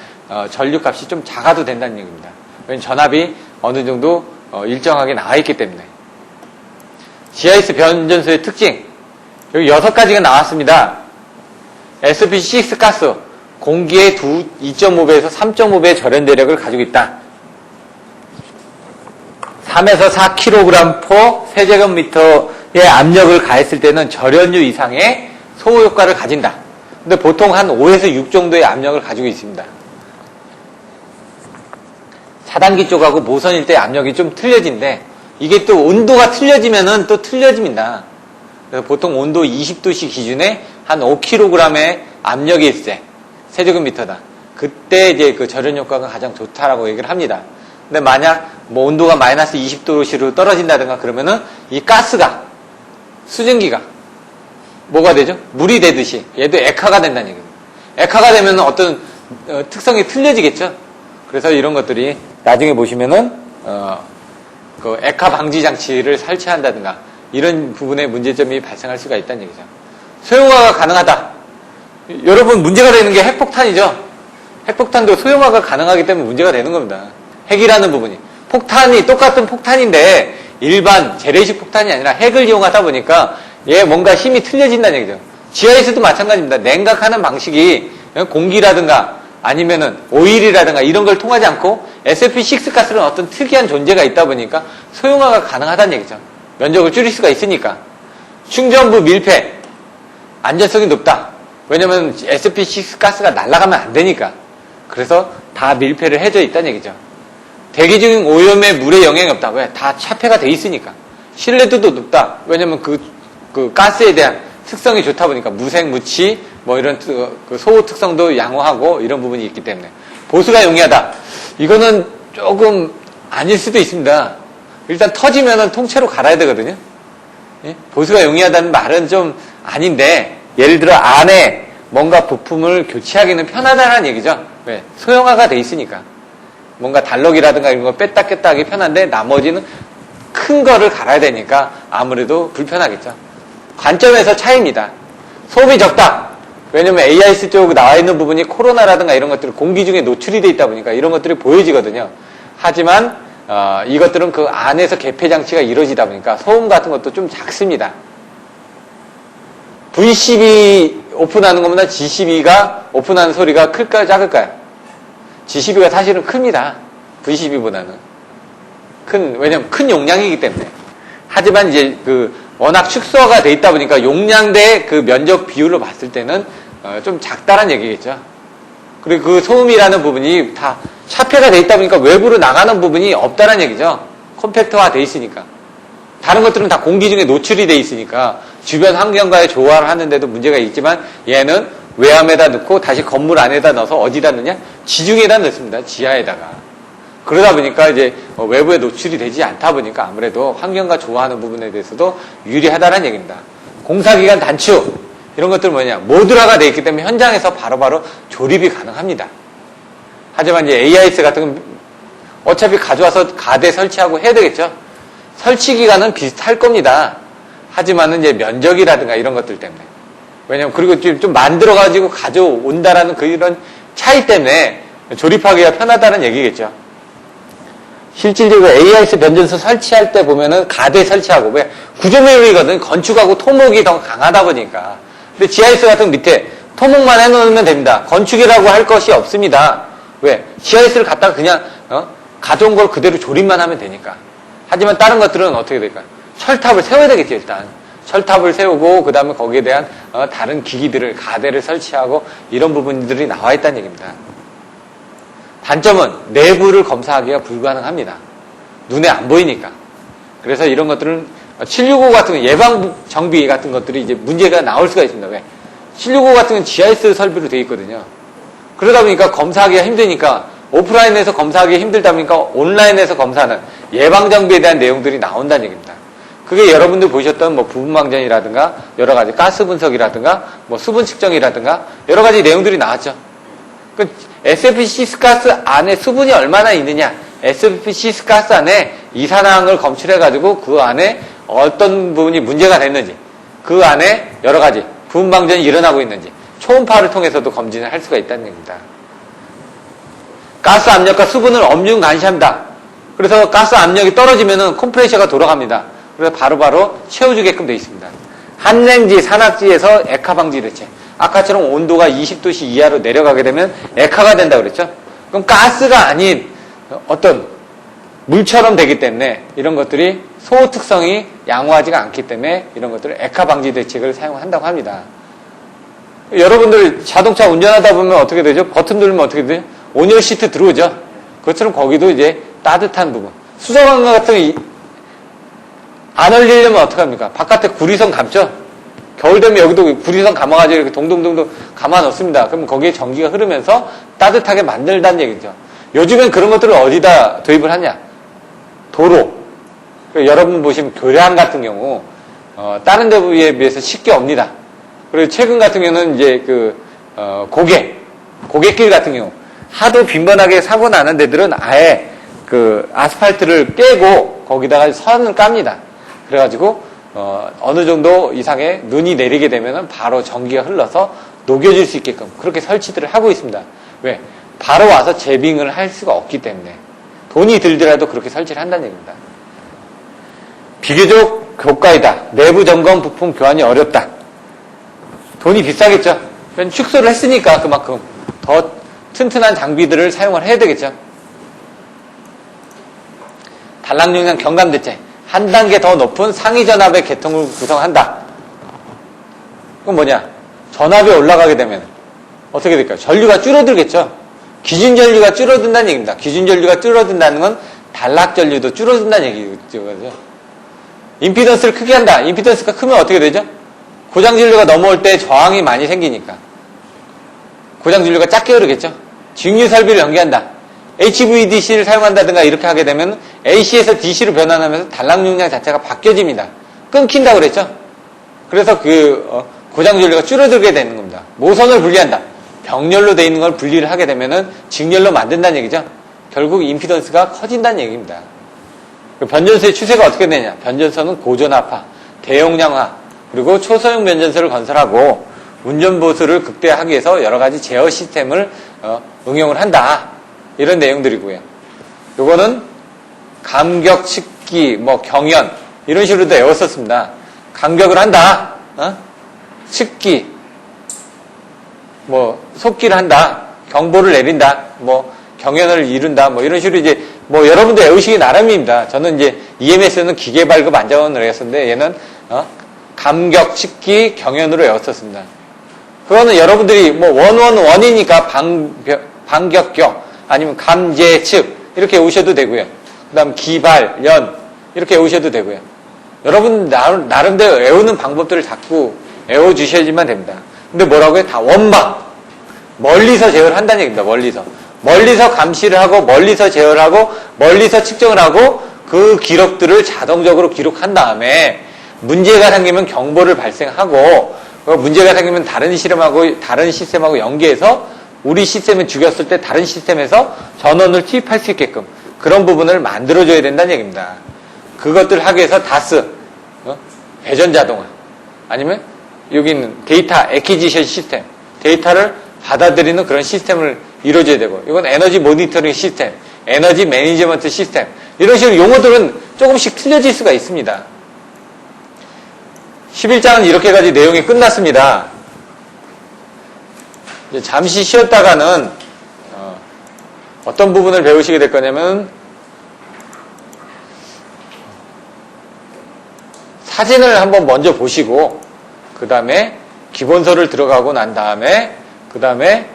전류 값이 좀 작아도 된다는 얘기입니다. 왜냐면 전압이 어느 정도 일정하게 나와 있기 때문에. GIS 변전소의 특징. 여기 6가지가 나왔습니다. SPC6 가스. 공기의 2.5배에서 3.5배의 절연대력을 가지고 있다. 3에서 4kg/포 세제곱미터의 압력을 가했을 때는 절연유 이상의 소호 효과를 가진다. 근데 보통 한 5에서 6 정도의 압력을 가지고 있습니다. 차단기 쪽하고 모선일 때 압력이 좀 틀려진데 이게 또 온도가 틀려지면은 또 틀려집니다. 그래서 보통 온도 20도씨 기준에 한 5kg의 압력이 있을 때 세제곱미터다. 그때 이제 그 절연 효과가 가장 좋다라고 얘기를 합니다. 근데 만약 뭐 온도가 마이너스 20도씨로 떨어진다든가 그러면은 이 가스가 수증기가 뭐가 되죠? 물이 되듯이 얘도 액화가 된다는 얘기입니다. 액화가 되면 어떤 특성이 틀려지겠죠? 그래서 이런 것들이 나중에 보시면은 그 액화 방지 장치를 설치한다든가 이런 부분에 문제점이 발생할 수가 있다는 얘기죠. 소형화가 가능하다. 여러분 문제가 되는 게 핵폭탄이죠. 핵폭탄도 소형화가 가능하기 때문에 문제가 되는 겁니다. 핵이라는 부분이. 폭탄이 똑같은 폭탄인데 일반 재래식 폭탄이 아니라 핵을 이용하다 보니까 얘 뭔가 힘이 틀려진다는 얘기죠. GIS도 마찬가지입니다. 냉각하는 방식이 공기라든가 아니면은 오일이라든가 이런 걸 통하지 않고 SF6 가스는 어떤 특이한 존재가 있다 보니까 소형화가 가능하다는 얘기죠. 면적을 줄일 수가 있으니까. 충전부 밀폐 안전성이 높다. 왜냐면 SF6 가스가 날아가면 안 되니까. 그래서 다 밀폐를 해져 있다는 얘기죠. 대기 중 오염에 물에 영향이 없다. 왜? 다 차폐가 돼 있으니까. 신뢰도도 높다. 왜냐면 그 가스에 대한 특성이 좋다 보니까 무색, 무치, 뭐 이런 그 소호 특성도 양호하고 이런 부분이 있기 때문에. 보수가 용이하다. 이거는 조금 아닐 수도 있습니다. 일단 터지면은 통째로 갈아야 되거든요. 예? 보수가 용이하다는 말은 좀 아닌데, 예를 들어 안에 뭔가 부품을 교체하기는 편하다는 얘기죠. 왜? 소형화가 돼 있으니까. 뭔가 달럭이라든가 이런 거 뺐다 꼈다 하기 편한데 나머지는 큰 거를 갈아야 되니까 아무래도 불편하겠죠. 관점에서 차이입니다. 소음이 적다. 왜냐면 AIS 쪽 나와 있는 부분이 코로나라든가 이런 것들이 공기 중에 노출이 돼 있다 보니까 이런 것들이 보여지거든요. 하지만 이것들은 그 안에서 개폐 장치가 이루어지다 보니까 소음 같은 것도 좀 작습니다. V12 오픈하는 것보다 G12가 오픈하는 소리가 클까요, 작을까요? G12가 사실은 큽니다. V12보다는. 왜냐면 큰 용량이기 때문에. 하지만 이제 워낙 축소가 돼 있다 보니까 용량 대 그 면적 비율로 봤을 때는 좀 작다란 얘기겠죠. 그리고 그 소음이라는 부분이 다 차폐가 돼 있다 보니까 외부로 나가는 부분이 없다란 얘기죠. 컴팩터화 돼 있으니까. 다른 것들은 다 공기 중에 노출이 돼 있으니까 주변 환경과의 조화를 하는데도 문제가 있지만 얘는 외암에다 넣고 다시 건물 안에다 넣어서 어디다 넣냐? 지중에다 넣습니다. 지하에다가. 그러다 보니까 이제 외부에 노출이 되지 않다 보니까 아무래도 환경과 조화하는 부분에 대해서도 유리하다는 얘기입니다. 공사기간 단축 이런 것들은 뭐냐? 모듈화가 되어 있기 때문에 현장에서 바로바로 조립이 가능합니다. 하지만 이제 AIS 같은 건 어차피 가져와서 가대 설치하고 해야 되겠죠. 설치 기간은 비슷할 겁니다. 하지만은 이제 면적이라든가 이런 것들 때문에. 왜냐면 그리고 좀 만들어가지고 가져온다라는 그런 차이 때문에 조립하기가 편하다는 얘기겠죠. 실질적으로 AIS 변전소 설치할 때 보면은 가대 설치하고, 왜? 구조물이거든. 건축하고 토목이 더 강하다 보니까. 근데 GIS 같은 밑에 토목만 해놓으면 됩니다. 건축이라고 할 것이 없습니다. 왜? GIS를 갖다가 그냥, 가져온 걸 그대로 조립만 하면 되니까. 하지만 다른 것들은 어떻게 될까요? 철탑을 세워야 되겠죠, 일단. 철탑을 세우고, 그 다음에 거기에 대한, 다른 기기들을, 가대를 설치하고, 이런 부분들이 나와 있다는 얘기입니다. 단점은 내부를 검사하기가 불가능합니다. 눈에 안 보이니까. 그래서 이런 것들은 765 같은 거, 예방 정비 같은 것들이 이제 문제가 나올 수가 있습니다. 왜? 765 같은 건 GIS 설비로 되어 있거든요. 그러다 보니까 검사하기가 힘드니까 오프라인에서 검사하기 힘들다 보니까 온라인에서 검사하는 예방 정비에 대한 내용들이 나온다는 얘기입니다. 그게 여러분들 보셨던 뭐 부분방전이라든가 여러 가지 가스 분석이라든가 뭐 수분 측정이라든가 여러 가지 내용들이 나왔죠. 그 SFC 가스 안에 수분이 얼마나 있느냐, SFC 가스 안에 이산화황을 검출해가지고 그 안에 어떤 부분이 문제가 됐는지, 그 안에 여러 가지 부분방전이 일어나고 있는지 초음파를 통해서도 검진을 할 수가 있다는 얘기입니다. 가스 압력과 수분을 엄중 감시합니다. 그래서 가스 압력이 떨어지면은 컴프레셔가 돌아갑니다. 그래서 바로바로 채워주게끔 되어 있습니다. 한냉지, 산악지에서 액화 방지 대책. 아까처럼 온도가 20도씨 이하로 내려가게 되면 액화가 된다고 그랬죠? 그럼 가스가 아닌 어떤 물처럼 되기 때문에 이런 것들이 소호 특성이 양호하지가 않기 때문에 이런 것들을 액화 방지 대책을 사용한다고 합니다. 여러분들 자동차 운전하다 보면 어떻게 되죠? 버튼 누르면 어떻게 되죠? 온열 시트 들어오죠? 그것처럼 거기도 이제 따뜻한 부분. 수소광 같은 거 안 얼리려면 어떡합니까? 바깥에 구리선 감죠? 겨울 되면 여기도 구리선 감아가지고 이렇게 동동동동 감아 넣습니다. 그러면 거기에 전기가 흐르면서 따뜻하게 만들다는 얘기죠. 요즘엔 그런 것들을 어디다 도입을 하냐? 도로. 여러분 보시면 교량 같은 경우, 다른 데에 비해서 쉽게 옵니다. 그리고 최근 같은 경우는 이제 고갯길 같은 경우, 하도 빈번하게 사고 나는 데들은 아예 아스팔트를 깨고 거기다가 선을 깝니다. 그래가지고, 어느 정도 이상의 눈이 내리게 되면은 바로 전기가 흘러서 녹여질 수 있게끔 그렇게 설치들을 하고 있습니다. 왜? 바로 와서 재빙을 할 수가 없기 때문에. 돈이 들더라도 그렇게 설치를 한다는 얘기입니다. 비교적 고가이다. 내부 점검 부품 교환이 어렵다. 돈이 비싸겠죠. 축소를 했으니까 그만큼 더 튼튼한 장비들을 사용을 해야 되겠죠. 단락 용량 경감대체. 한 단계 더 높은 상위 전압의 계통을 구성한다. 그건 뭐냐? 전압이 올라가게 되면 어떻게 될까요? 전류가 줄어들겠죠. 기준 전류가 줄어든다는 얘기입니다. 기준 전류가 줄어든다는 건 단락 전류도 줄어든다는 얘기죠. 임피던스를 크게 한다. 임피던스가 크면 어떻게 되죠? 고장 전류가 넘어올 때 저항이 많이 생기니까 고장 전류가 작게 흐르겠죠. 직류 설비를 연계한다. HVDC를 사용한다든가 이렇게 하게 되면 AC에서 DC로 변환하면서 단락 용량 자체가 바뀌어집니다. 끊긴다고 그랬죠. 그래서 고장 전류가 줄어들게 되는 겁니다. 모선을 분리한다. 병렬로 되어 있는 걸 분리를 하게 되면은 직렬로 만든다는 얘기죠. 결국 임피던스가 커진다는 얘기입니다. 변전소의 추세가 어떻게 되냐? 변전소는 고전압화, 대용량화, 그리고 초소형 변전소를 건설하고 운전보수를 극대화하기 위해서 여러 가지 제어 시스템을 응용을 한다. 이런 내용들이고요. 요거는 감격, 식기, 경연 이런 식으로도 외웠었습니다. 감격을 한다. 식기, 속기를 한다. 경보를 내린다. 경연을 이룬다. 이런 식으로 이제 여러분들 외우시기 나름입니다. 저는 이제 EMS는 기계 발급 안전을 외웠었는데 얘는 감격, 식기, 경연으로 외웠었습니다. 그거는 여러분들이 원이니까 반격격 아니면 감제, 측 이렇게 외우셔도 되고요. 그 다음 기발, 연 이렇게 외우셔도 되고요. 여러분 나름대로 외우는 방법들을 자꾸 외워주셔야지만 됩니다. 근데 뭐라고요? 다 원방 멀리서 제어를 한다는 얘기입니다. 멀리서 감시를 하고 멀리서 제어를 하고 멀리서 측정을 하고 그 기록들을 자동적으로 기록한 다음에 문제가 생기면 경보를 발생하고 문제가 생기면 다른 시스템하고 연계해서 우리 시스템을 죽였을 때 다른 시스템에서 전원을 투입할 수 있게끔 그런 부분을 만들어줘야 된다는 얘기입니다. 그것들 하기 위해서 다스, 배전 자동화, 아니면 여기 있는 데이터 애퀴지션 시스템, 데이터를 받아들이는 그런 시스템을 이루어줘야 되고, 이건 에너지 모니터링 시스템, 에너지 매니지먼트 시스템, 이런 식으로 용어들은 조금씩 틀려질 수가 있습니다. 11장은 이렇게까지 내용이 끝났습니다. 이제 잠시 쉬었다가는 어떤 부분을 배우시게 될 거냐면 사진을 한번 먼저 보시고 그 다음에 기본서를 들어가고 난 다음에 그 다음에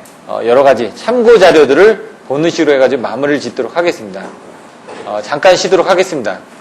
여러 가지 참고 자료들을 보는 식으로 해가지고 마무리를 짓도록 하겠습니다. 잠깐 쉬도록 하겠습니다.